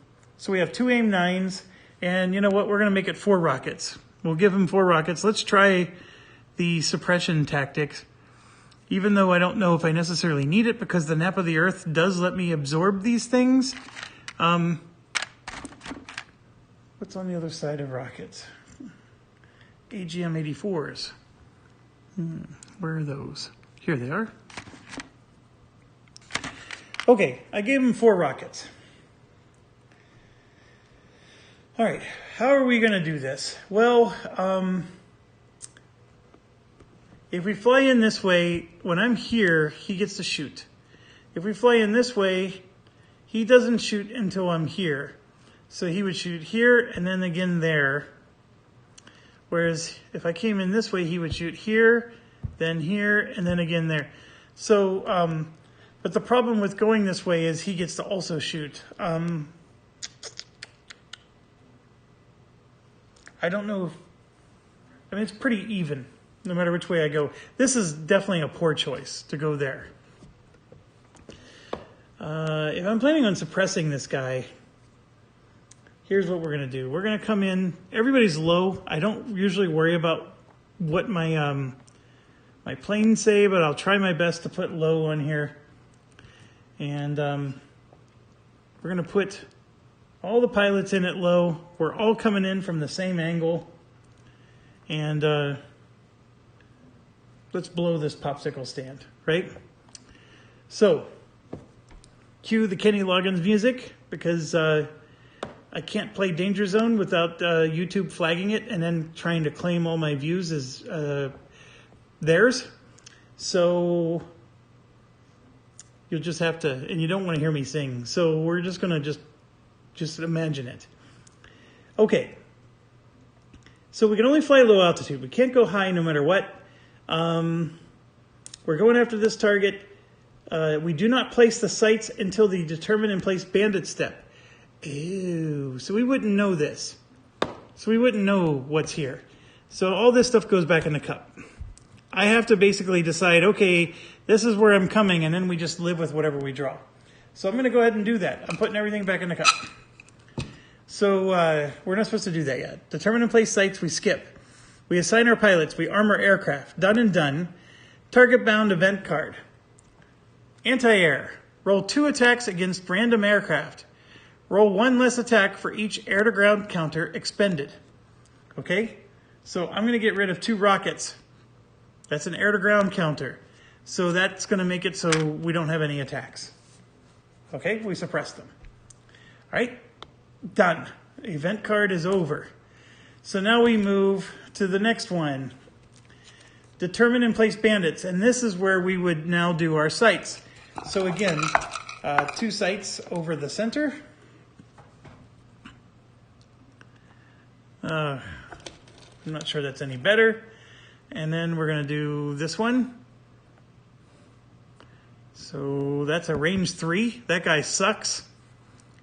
we have 2 AIM-9s, and you know what? We're going to make it 4 rockets. We'll give him 4 rockets. Let's try the suppression tactics, even though I don't know if I necessarily need it, because the nap of the earth does let me absorb these things. What's on the other side of rockets? AGM-84s. Where are those? Here they are. Okay, I gave him 4 rockets. All right, how are we going to do this? Well, if we fly in this way, when I'm here, he gets to shoot. If we fly in this way, he doesn't shoot until I'm here. So he would shoot here and then again there. Whereas if I came in this way, he would shoot here, and then again there. So, but the problem with going this way is he gets to also shoot. I don't know if, I mean, it's pretty even, no matter which way I go. This is definitely a poor choice to go there. If I'm planning on suppressing this guy, here's what we're going to do. We're going to come in, everybody's low. I don't usually worry about what my my planes say, but I'll try my best to put low on here. And we're going to put all the pilots in at low. We're all coming in from the same angle. And let's blow this popsicle stand, right? So, cue the Kenny Loggins music, because I can't play Danger Zone without YouTube flagging it and then trying to claim all my views as theirs. So you'll just have to, and you don't want to hear me sing. So we're just going to just imagine it. Okay. So we can only fly low altitude. We can't go high no matter what. We're going after this target. We do not place the sights until the determine and place bandit step. Ew. So we wouldn't know this. So we wouldn't know what's here. So all this stuff goes back in the cup. I have to basically decide, okay, this is where I'm coming, and then we just live with whatever we draw. So I'm going to go ahead and do that. I'm putting everything back in the cup. So we're not supposed to do that yet. Determine and place sights, we skip. We assign our pilots. We arm our aircraft. Done and done. Target bound event card. Anti-air. Roll 2 attacks against random aircraft. Roll 1 less attack for each air-to-ground counter expended. Okay? So I'm going to get rid of 2 rockets. That's an air-to-ground counter. So that's going to make it so we don't have any attacks. Okay? We suppress them. All right? Done. Event card is over. So now we move to the next one. Determine and place bandits. And this is where we would now do our sights. So again, 2 sights over the center. I'm not sure that's any better. And then we're going to do this one. So that's a range 3. That guy sucks.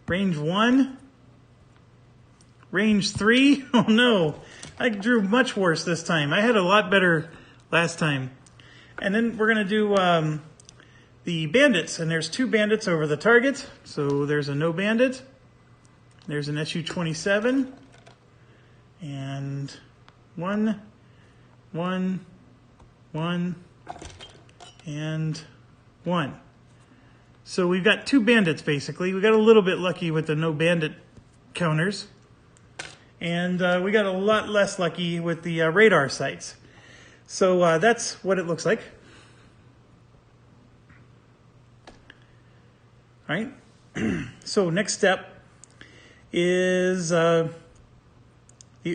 Range 1. Range 3. Oh no. I drew much worse this time. I had a lot better last time. And then we're going to do the bandits. And there's 2 bandits over the target. So there's a no bandit. There's an SU-27. and 1, 1, 1, and 1. So we've got 2 bandits basically. We got a little bit lucky with the no bandit counters. And we got a lot less lucky with the radar sights. So that's what it looks like. All right. So next step is the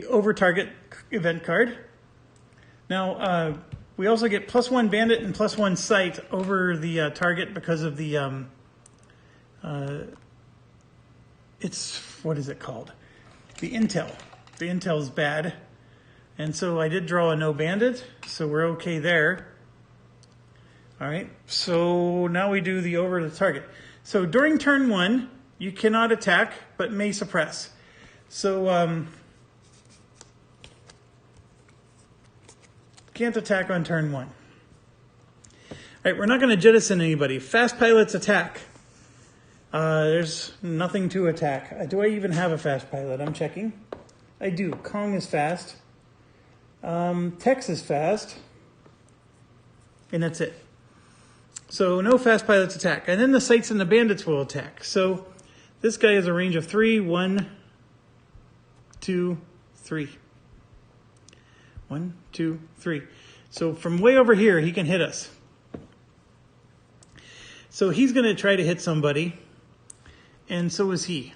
over target event card. Now we also get +1 bandit and +1 sight over the target because of the what is it called? The intel. The intel is bad. And so I did draw a no bandit, so we're okay there. All right, so now we do the over the target. So during turn 1, you cannot attack, but may suppress. So can't attack on turn 1. All right, we're not going to jettison anybody. Fast pilots attack. There's nothing to attack. Do I even have a fast pilot? I'm checking. I do. Kong is fast. Tex is fast. And that's it. So no fast pilots attack. And then the sights and the bandits will attack. So this guy has a range of 3. 1, 2, 3. 1, 2, 3. So from way over here, he can hit us. So he's going to try to hit somebody. And so is he.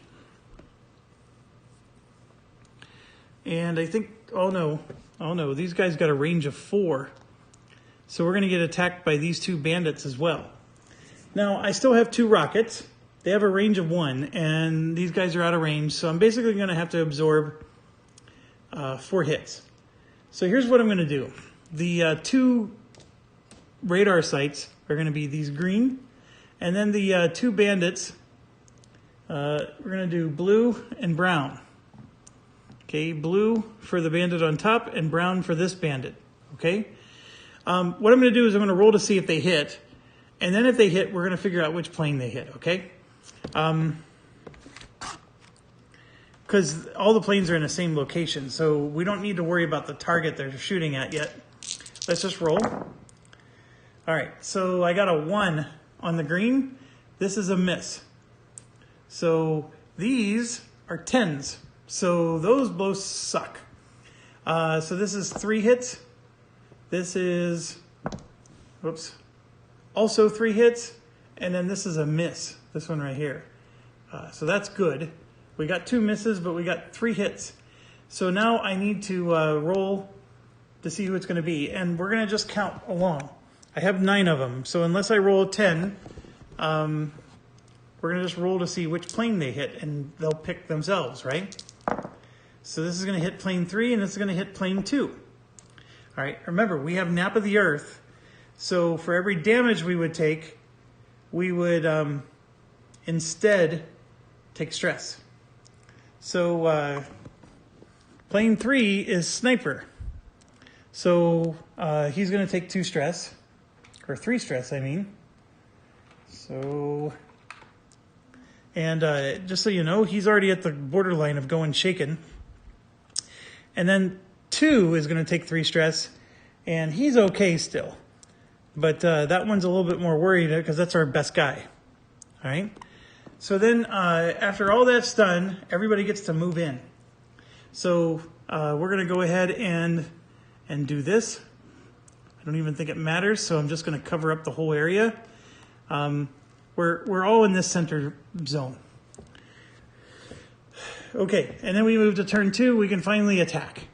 And I think, oh no, these guys got a range of 4. So we're going to get attacked by these 2 bandits as well. Now, I still have 2 rockets. They have a range of 1, and these guys are out of range. So I'm basically going to have to absorb 4 hits. So here's what I'm going to do. The 2 radar sights are going to be these green, and then the 2 bandits, we're going to do blue and brown. Okay, blue for the bandit on top and brown for this bandit. Okay, what I'm going to do is I'm going to roll to see if they hit, and then if they hit, we're going to figure out which plane they hit. Okay, because all the planes are in the same location, so we don't need to worry about the target they're shooting at yet. Let's just roll. All right, so I got a 1 on the green. This is a miss. So these are 10s. So those both suck. So this is 3 hits. This is, whoops, also 3 hits. And then this is a miss, this one right here. So that's good. We got 2 misses, but we got 3 hits. So now I need to roll to see who it's going to be. And we're going to just count along. I have 9 of them. So unless I roll a 10, we're going to just roll to see which plane they hit, and they'll pick themselves, right? So this is going to hit plane 3, and this is going to hit plane 2. All right, remember, we have nap of the Earth. So for every damage we would take, we would instead take stress. So plane 3 is sniper. So he's going to take 2 stress, or 3 stress, I mean. So... And just so you know, he's already at the borderline of going shaken. And then 2 is going to take 3 stress, and he's okay still. But that one's a little bit more worried because that's our best guy. All right? So then after all that's done, everybody gets to move in. So we're going to go ahead and do this. I don't even think it matters, so I'm just going to cover up the whole area. We're all in this center zone. Okay, and then we move to turn 2. We can finally attack.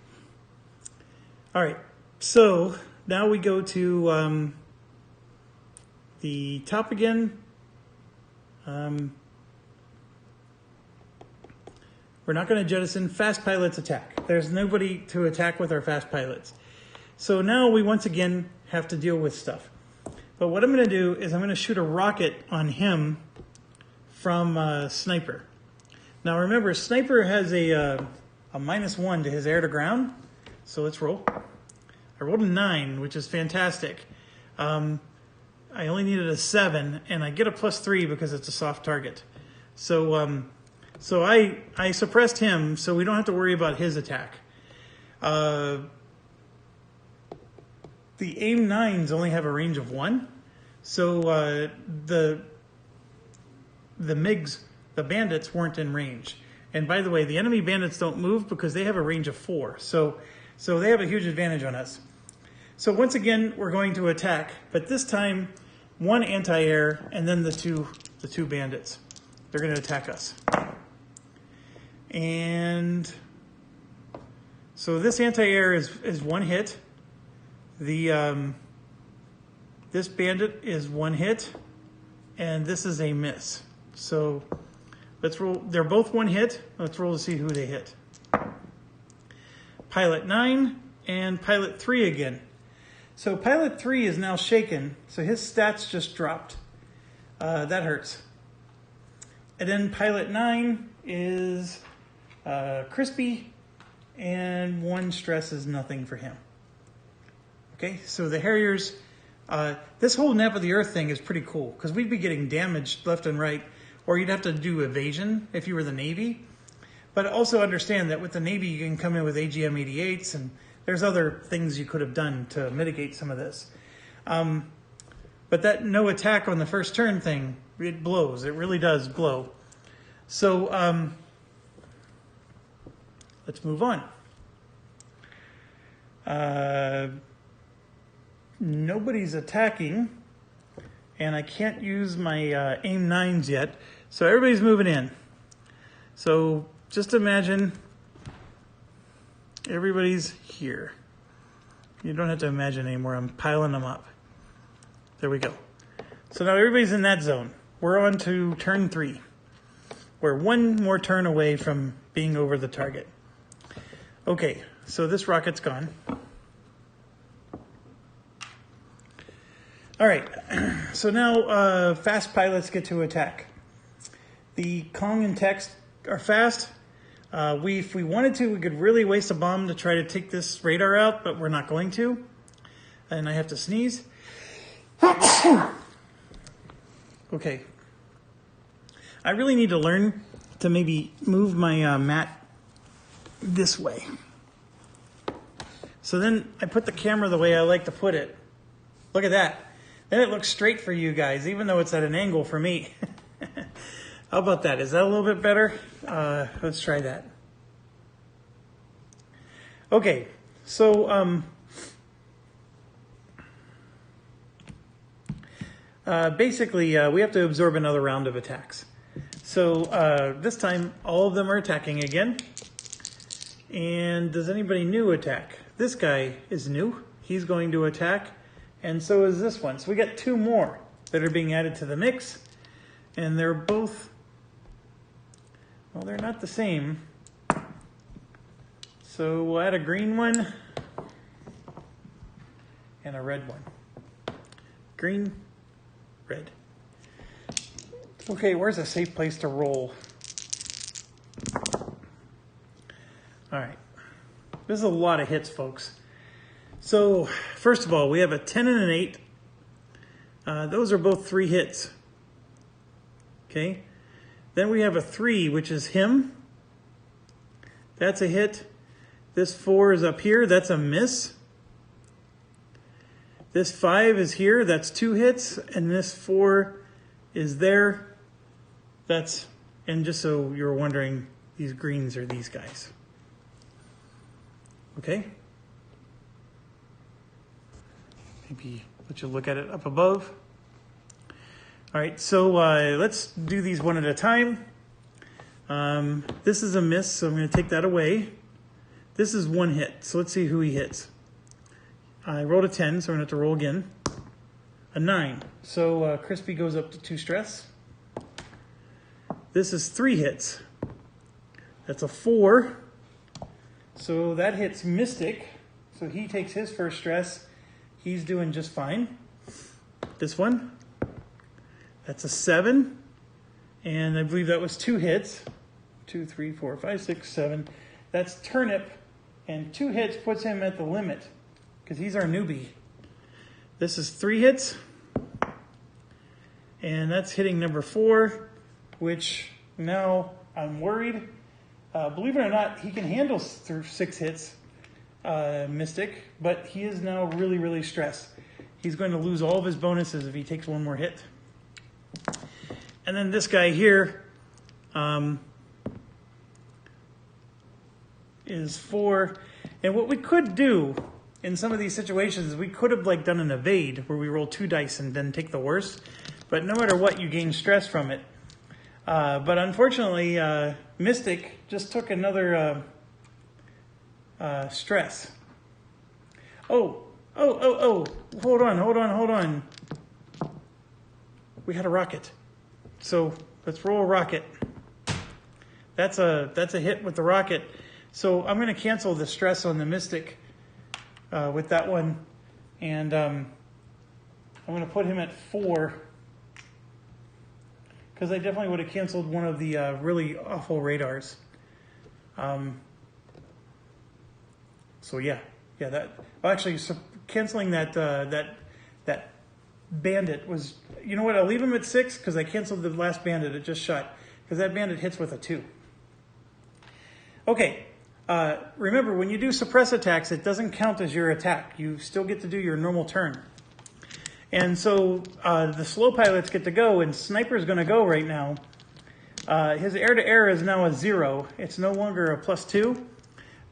All right, so now we go to the top again. We're not going to jettison. Fast pilots attack. There's nobody to attack with our fast pilots. So now we once again have to deal with stuff. But what I'm going to do is I'm going to shoot a rocket on him from Sniper. Now remember, Sniper has a -1 to his air to ground. So let's roll. I rolled a 9, which is fantastic. I only needed a 7, and I get a +3 because it's a soft target. So I suppressed him, so we don't have to worry about his attack. The AIM-9s only have a range of 1. So the MiGs, the bandits, weren't in range. And by the way, the enemy bandits don't move because they have a range of 4. So they have a huge advantage on us. So once again, we're going to attack, but this time 1 anti-air and then the two bandits. They're going to attack us. And so this anti-air is 1 hit. This bandit is 1 hit, and this is a miss. So let's roll. They're both 1 hit. Let's roll to see who they hit. Pilot 9 and Pilot 3 again. So Pilot 3 is now shaken, so his stats just dropped. That hurts. And then Pilot 9 is crispy, and 1 stress is nothing for him. Okay, so the Harriers, this whole Nap of the Earth thing is pretty cool, because we'd be getting damaged left and right, or you'd have to do evasion if you were the Navy. But also understand that with the Navy, you can come in with AGM-88s, and there's other things you could have done to mitigate some of this. But that no attack on the first turn thing, it blows. It really does blow. So let's move on. Nobody's attacking, and I can't use my AIM-9s yet, so everybody's moving in. So just imagine everybody's here. You don't have to imagine anymore. I'm piling them up. There we go. So now everybody's in that zone. We're on to turn 3. We're 1 more turn away from being over the target. Okay, so this rocket's gone. All right, so now fast pilots get to attack. The Kong and Tex are fast. If we wanted to, we could really waste a bomb to try to take this radar out, but we're not going to. And I have to sneeze. Okay. I really need to learn to maybe move my mat this way. So then I put the camera the way I like to put it. Look at that. Then it looks straight for you guys, even though it's at an angle for me. How about that? Is that a little bit better? Let's try that. Okay, so basically we have to absorb another round of attacks. So this time all of them are attacking again. And does anybody new attack? This guy is new. He's going to attack, and so is this one. So we got 2 more that are being added to the mix, and they're both, well, they're not the same. So we'll add a green one and a red one. Green, red. Okay, where's a safe place to roll? All right. This is a lot of hits, folks. So, first of all, we have a 10 and an 8. Those are both 3 hits. Okay. Then we have a 3, which is him. That's a hit. This 4 is up here. That's a miss. This 5 is here. That's 2 hits. And this 4 is there. That's, and just so you're wondering, these greens are these guys. Okay. Maybe let you look at it up above. All right, so let's do these one at a time. This is a miss, so I'm going to take that away. This is 1 hit, so let's see who he hits. I rolled a 10, so I'm going to have to roll again. A 9, so Crispy goes up to 2 stress. This is 3 hits. That's a 4, so that hits Mystic, so he takes his first stress. He's doing just fine. This one, that's a 7, and I believe that was 2 hits. 2, 3, 4, 5, 6, 7. That's Turnip, and 2 hits puts him at the limit because he's our newbie. This is 3 hits, and that's hitting number 4, which now I'm worried. Believe it or not, he can handle 6 hits. Mystic, but he is now really, really stressed. He's going to lose all of his bonuses if he takes one more hit. And then this guy here is 4. And what we could do in some of these situations is we could have like done an evade where we roll 2 dice and then take the worst. But no matter what, you gain stress from it. But unfortunately, Mystic just took another stress. Oh, hold on. We had a rocket. So let's roll a rocket. That's a hit with the rocket. So I'm going to cancel the stress on the Mystic with that one. And I'm going to put him at 4. Because I definitely would have canceled one of the really awful radars. So yeah, that actually canceling that that bandit was. You know what? I'll leave him at 6 because I canceled the last bandit it just shot because that bandit hits with a 2. Okay, remember when you do suppress attacks, it doesn't count as your attack. You still get to do your normal turn. And so the slow pilots get to go, and Sniper's going to go right now. His air-to-air is now a 0. It's no longer a +2,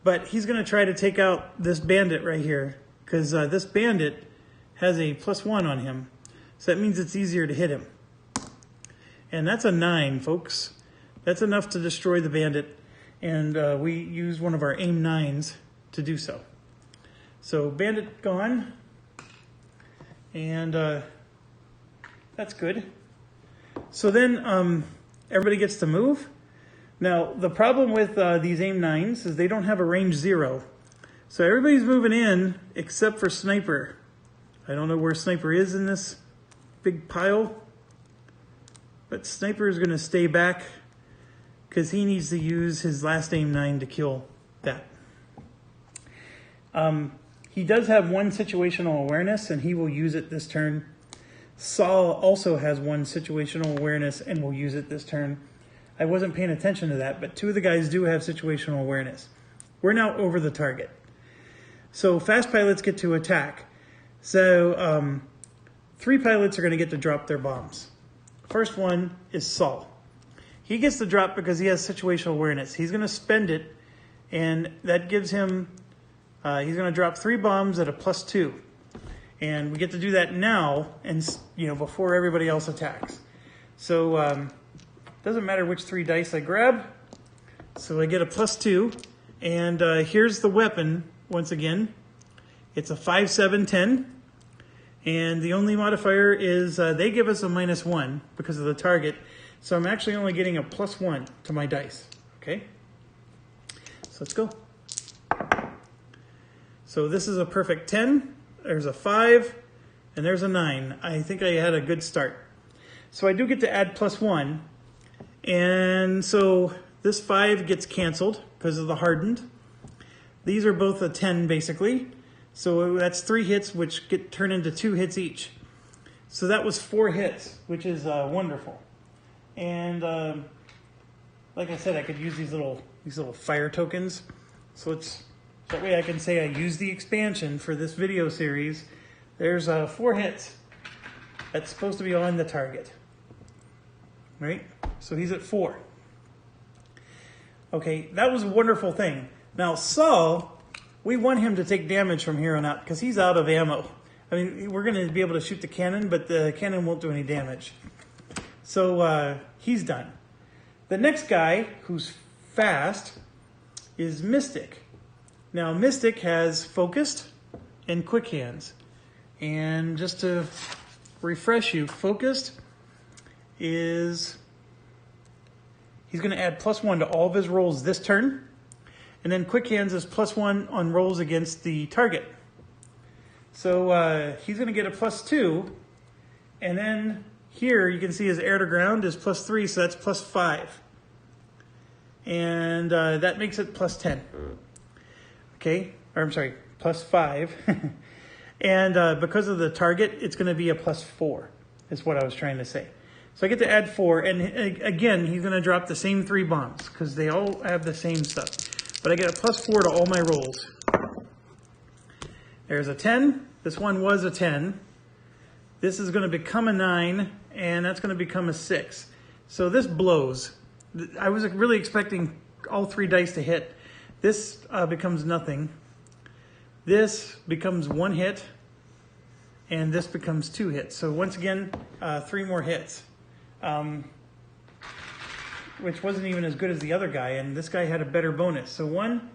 but he's going to try to take out this bandit right here because this bandit has a +1 on him. So that means it's easier to hit him. And that's a 9, folks. That's enough to destroy the bandit, and we use one of our aim 9s to do so. So bandit gone. And that's good. So then everybody gets to move. Now, the problem with these aim 9s is they don't have a range 0. So everybody's moving in except for Sniper. I don't know where Sniper is in this big pile. But Sniper is going to stay back because he needs to use his last aim 9 to kill that. He does have 1 situational awareness, and he will use it this turn. Saul also has 1 situational awareness and will use it this turn. I wasn't paying attention to that, but 2 of the guys do have situational awareness. We're now over the target. So fast pilots get to attack. So 3 pilots are going to get to drop their bombs. First one is Saul. He gets to drop because he has situational awareness. He's going to spend it, and that gives him... he's going to drop 3 bombs at a +2. And we get to do that now, and before everybody else attacks. So it doesn't matter which 3 dice I grab. So I get a +2. And here's the weapon, once again. It's a 5, 7, 10. And the only modifier is they give us a -1 because of the target. So I'm actually only getting a +1 to my dice. Okay? So let's go. So this is a perfect 10, there's a 5, and there's a 9. I think I had a good start. So I do get to add +1, and so this 5 gets canceled because of the hardened. These are both a 10 basically, so that's 3 hits which get turned into 2 hits each. So that was 4 hits, which is wonderful. And like I said, I could use these little fire tokens, so it's... That way I can say I used the expansion for this video series. There's 4 hits. That's supposed to be on the target. Right? So he's at 4. Okay, that was a wonderful thing. Now Saul, we want him to take damage from here on out because he's out of ammo. I mean, we're going to be able to shoot the cannon, but the cannon won't do any damage. So he's done. The next guy, who's fast, is Mystic. Now, Mystic has Focused and Quick Hands. And just to refresh you, Focused is... He's going to add +1 to all of his rolls this turn. And then Quick Hands is +1 on rolls against the target. So he's going to get a +2. And then here you can see his air to ground is +3, so that's +5. And that makes it +10. Okay, or I'm sorry, +5. And because of the target, it's going to be a +4, is what I was trying to say. So I get to add 4, and again, he's going to drop the same 3 bombs, because they all have the same stuff. But I get a +4 to all my rolls. There's a 10. This one was a 10. This is going to become a 9, and that's going to become a 6. So this blows. I was really expecting all 3 dice to hit. This becomes nothing. This becomes 1 hit, and this becomes 2 hits. So once again, 3 more hits, which wasn't even as good as the other guy, and this guy had a better bonus. So 1,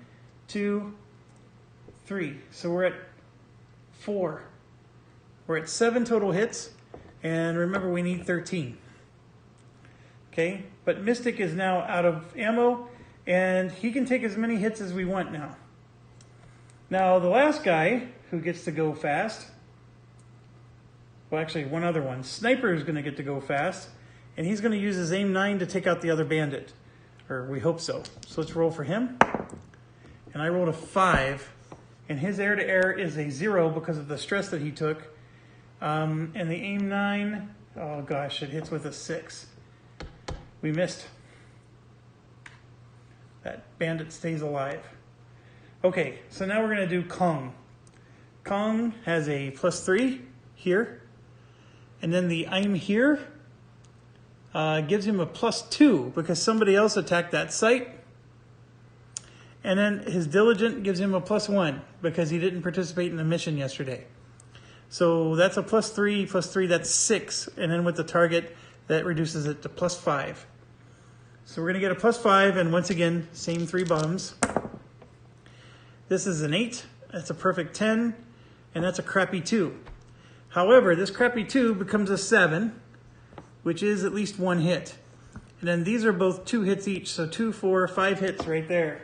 2, 3. So we're at 4. We're at 7 total hits, and remember we need 13. Okay, but Mystic is now out of ammo, and he can take as many hits as we want now. Now the last guy who gets to go fast, well actually one other one, Sniper is going to get to go fast, and he's going to use his aim 9 to take out the other bandit, or we hope so. So let's roll for him, and I rolled a 5, and his air to air is a 0 because of the stress that he took. And the aim 9, oh gosh, it hits with a 6. We missed. That bandit stays alive. Okay, so now we're going to do Kong. Kong has a +3 here, and then the I'm here gives him a +2 because somebody else attacked that site. And then his Diligent gives him a +1 because he didn't participate in the mission yesterday. So that's a +3, +3, that's 6. And then with the target, that reduces it to +5. So we're going to get a +5, and once again, same 3 bombs. This is an 8, that's a perfect 10, and that's a crappy 2. However, this crappy 2 becomes a 7, which is at least 1 hit. And then these are both 2 hits each, so 2, 4, 5 hits right there.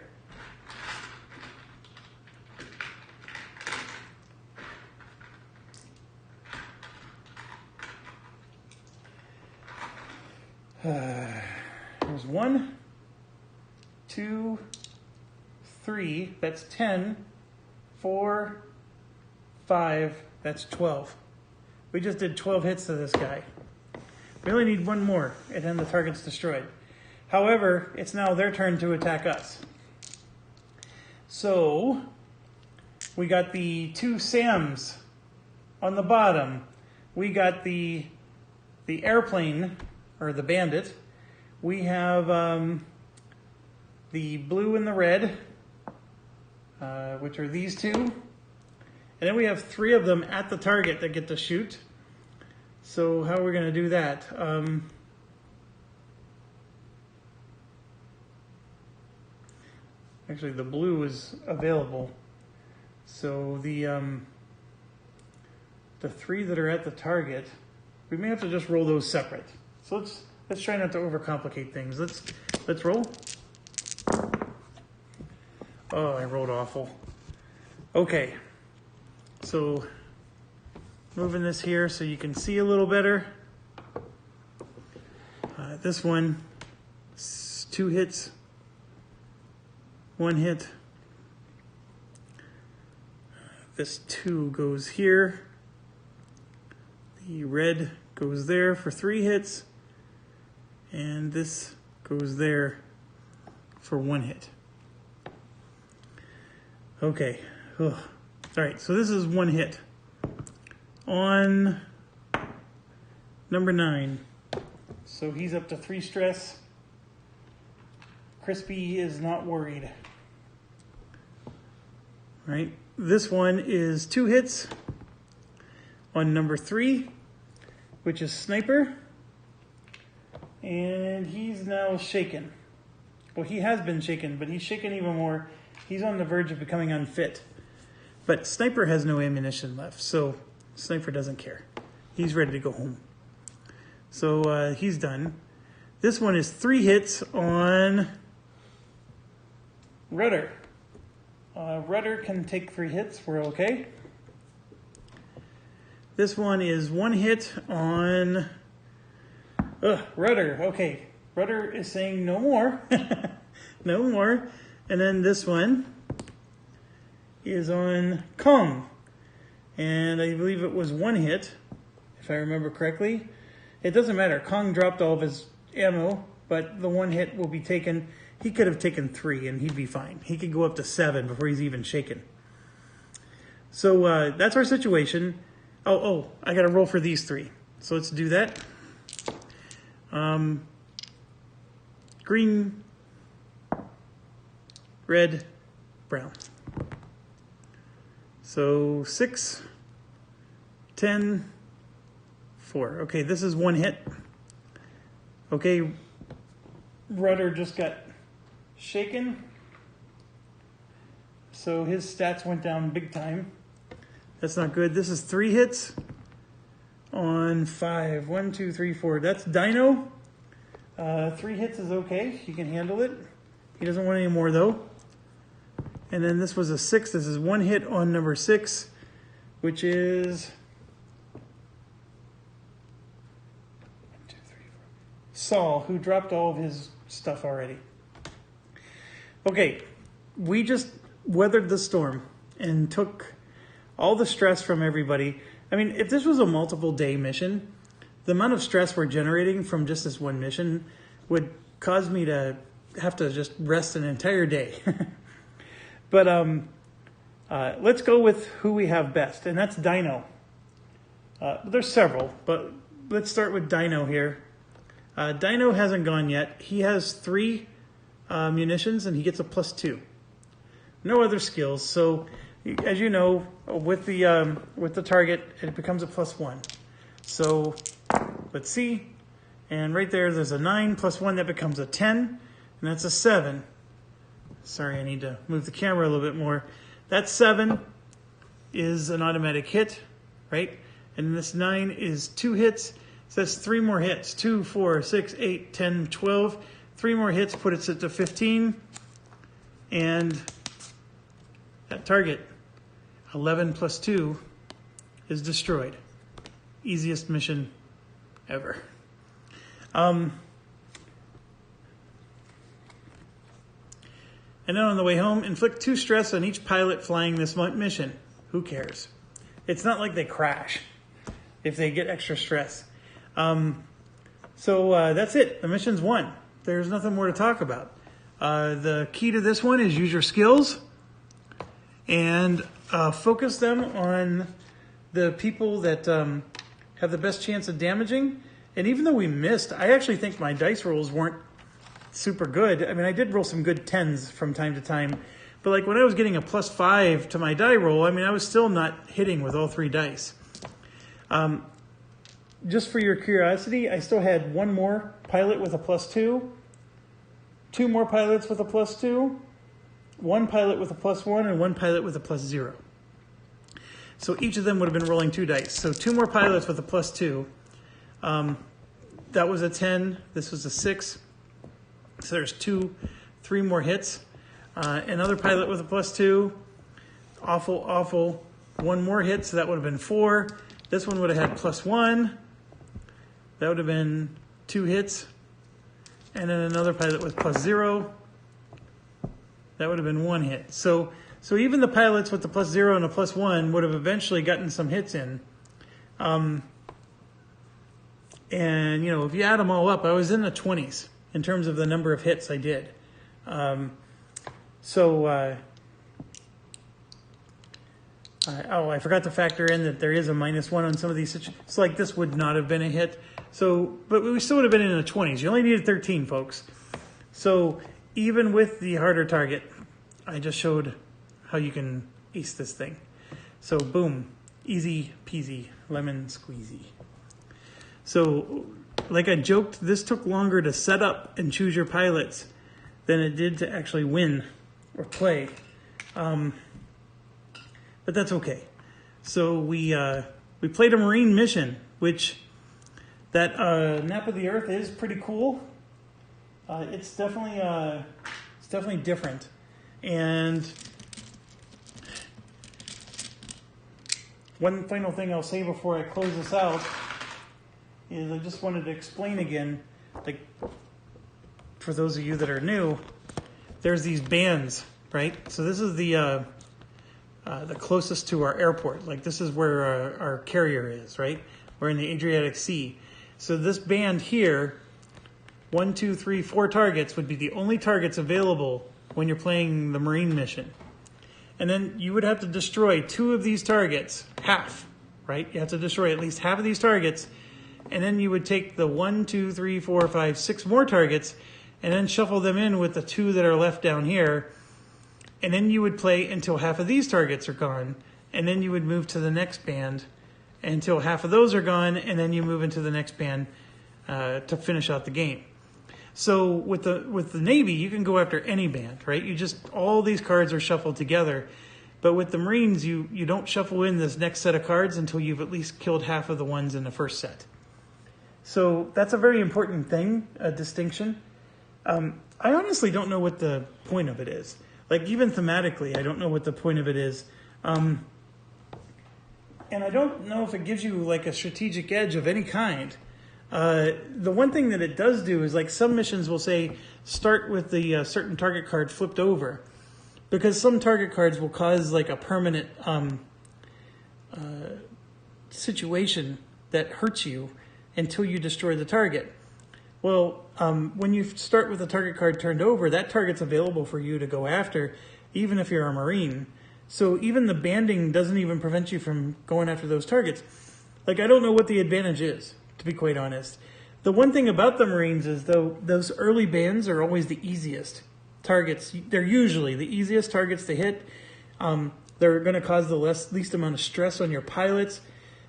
There's 1, 2, 3, that's 10, 4, 5, that's 12. We just did 12 hits to this guy. We only need 1 more, and then the target's destroyed. However, it's now their turn to attack us. So, we got the 2 Sams on the bottom. We got the airplane, or the bandit. We have the blue and the red, which are these 2. And then we have 3 of them at the target that get to shoot. So how are we going to do that? Actually, the blue is available. So the 3 that are at the target, we may have to just roll those separate. So let's try not to overcomplicate things. Let's roll. Oh, I rolled awful. Okay. So moving this here so you can see a little better. This one, 2 hits, 1 hit. This 2 goes here. The red goes there for 3 hits. And this goes there for 1 hit. Okay. Ugh. All right, so this is 1 hit. On number 9. So he's up to 3 stress. Crispy is not worried. All right, this one is 2 hits on number 3, which is Sniper. And he's now shaken. Well, he has been shaken, but he's shaken even more. He's on the verge of becoming unfit. But Sniper has no ammunition left, so Sniper doesn't care. He's ready to go home. So he's done. This one is 3 hits on Rudder. Rudder can take 3 hits. We're okay. This one is 1 hit on Rudder. Okay. Rudder is saying no more. No more. And then this one is on Kong. And I believe it was 1 hit, if I remember correctly. It doesn't matter. Kong dropped all of his ammo, but the 1 hit will be taken. He could have taken 3 and he'd be fine. He could go up to 7 before he's even shaken. So that's our situation. Oh, I got to roll for these 3. So let's do that. Green, red, brown. So 6, 10, 4. Okay, this is 1 hit. Okay, rudder just got shaken. So his stats went down big time. That's not good. This is 3 hits on 5. 1, 2, 3, 4. That's Dino. 3 hits is okay. He can handle it. He doesn't want any more though. And then this was a 6. This is 1 hit on number 6, which is 1, 2, 3, 4. Saul, who dropped all of his stuff already. Okay, we just weathered the storm and took all the stress from everybody. I mean, if this was a multiple day mission, the amount of stress we're generating from just this one mission would cause me to have to just rest an entire day. But let's go with who we have best, and that's Dino. There's several, but let's start with Dino here. Dino hasn't gone yet. He has 3 munitions, and he gets a +2. No other skills. So, as you know, with the target, it becomes a +1. So, let's see. And right there's a 9 +1 that becomes a 10, and that's a 7. Sorry, I need to move the camera a little bit more. That 7 is an automatic hit, right? And this 9 is 2 hits. So that's 3 more hits. 2, 4, 6, 8, 10, 12. 3 more hits put it to 15. And that target, 11 +2, is destroyed. Easiest mission ever. And then on the way home, inflict 2 stress on each pilot flying this mission. Who cares? It's not like they crash if they get extra stress. So that's it. The mission's won. There's nothing more to talk about. The key to this one is use your skills and focus them on the people that have the best chance of damaging. And even though we missed, I actually think my dice rolls weren't super good. I mean, I did roll some good 10s from time to time, but like when I was getting a +5 to my die roll, I mean, I was still not hitting with all 3 dice. Just for your curiosity, I still had 1 more pilot with a +2, 2 more pilots with a +2, 1 pilot with a +1, and 1 pilot with a +0. So each of them would have been rolling 2 dice. So 2 more pilots with a +2. That was a 10. This was a 6. So there's 3 more hits. Another pilot with a +2. Awful. 1 more hit, so that would have been 4. This one would have had +1. That would have been 2 hits. And then another pilot with +0. That would have been 1 hit. So even the pilots with the +0 and a +1 would have eventually gotten some hits in. And, you know, if you add them all up, I was in the 20s in terms of the number of hits I did. I forgot to factor in that there is a -1 on some of these situations. It's like this would not have been a hit. So, but we still would have been in the 20s. You only needed 13, folks. So even with the harder target, I just showed how you can ace this thing. So boom, easy peasy, lemon squeezy. So like I joked, this took longer to set up and choose your pilots than it did to actually win or play. But that's okay. So we played a Marine mission, which that Nap of the Earth is pretty cool. It's definitely different. And one final thing I'll say before I close this out is I just wanted to explain again, like for those of you that are new, there's these bands, right? So this is the closest to our airport. Like this is where our carrier is, right? We're in the Adriatic Sea. So this band here, 1, 2, 3, 4 targets would be the only targets available when you're playing the Marine mission. And then you would have to destroy 2 of these targets, half, right? You have to destroy at least half of these targets. And then you would take the 1, 2, 3, 4, 5, 6 more targets and then shuffle them in with the 2 that are left down here. And then you would play until half of these targets are gone. And then you would move to the next band until half of those are gone. And then you move into the next band to finish out the game. So with the Navy, you can go after any band, right? All these cards are shuffled together. But with the Marines, you don't shuffle in this next set of cards until you've at least killed half of the ones in the first set. So that's a very important thing, a distinction. I honestly don't know what the point of it is. Like, even thematically, I don't know what the point of it is. And I don't know if it gives you like a strategic edge of any kind. The one thing that it does do is, like, some missions will say start with the certain target card flipped over, because some target cards will cause like a permanent situation that hurts you until you destroy the target. Well, when you start with the target card turned over, that target's available for you to go after, even if you're a Marine. So even the banding doesn't even prevent you from going after those targets. Like, I don't know what the advantage is, to be quite honest. The one thing about the Marines is, though, those early bands are always the easiest targets. They're usually the easiest targets to hit. They're going to cause the least amount of stress on your pilots.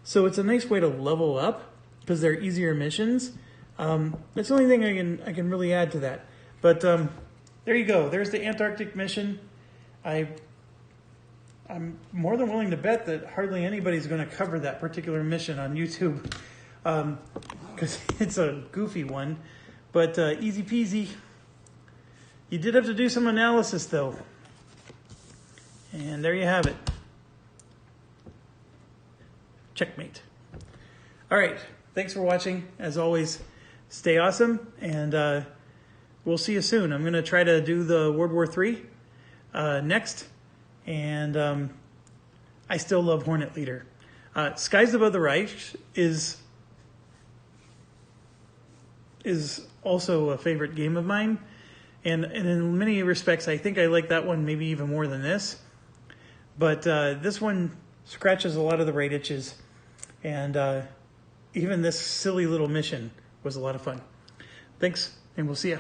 So it's a nice way to level up because they're easier missions. That's the only thing I can really add to that. But there you go. There's the Antarctic mission. I'm more than willing to bet that hardly anybody's going to cover that particular mission on YouTube, because it's a goofy one. But easy peasy. You did have to do some analysis, though. And there you have it. Checkmate. All right. Thanks for watching. As always, stay awesome, and we'll see you soon. I'm going to try to do the World War III next, and I still love Hornet Leader. Skies Above the Reich is also a favorite game of mine, and in many respects, I think I like that one maybe even more than this. But this one scratches a lot of the right itches, and even this silly little mission was a lot of fun. Thanks, and we'll see ya.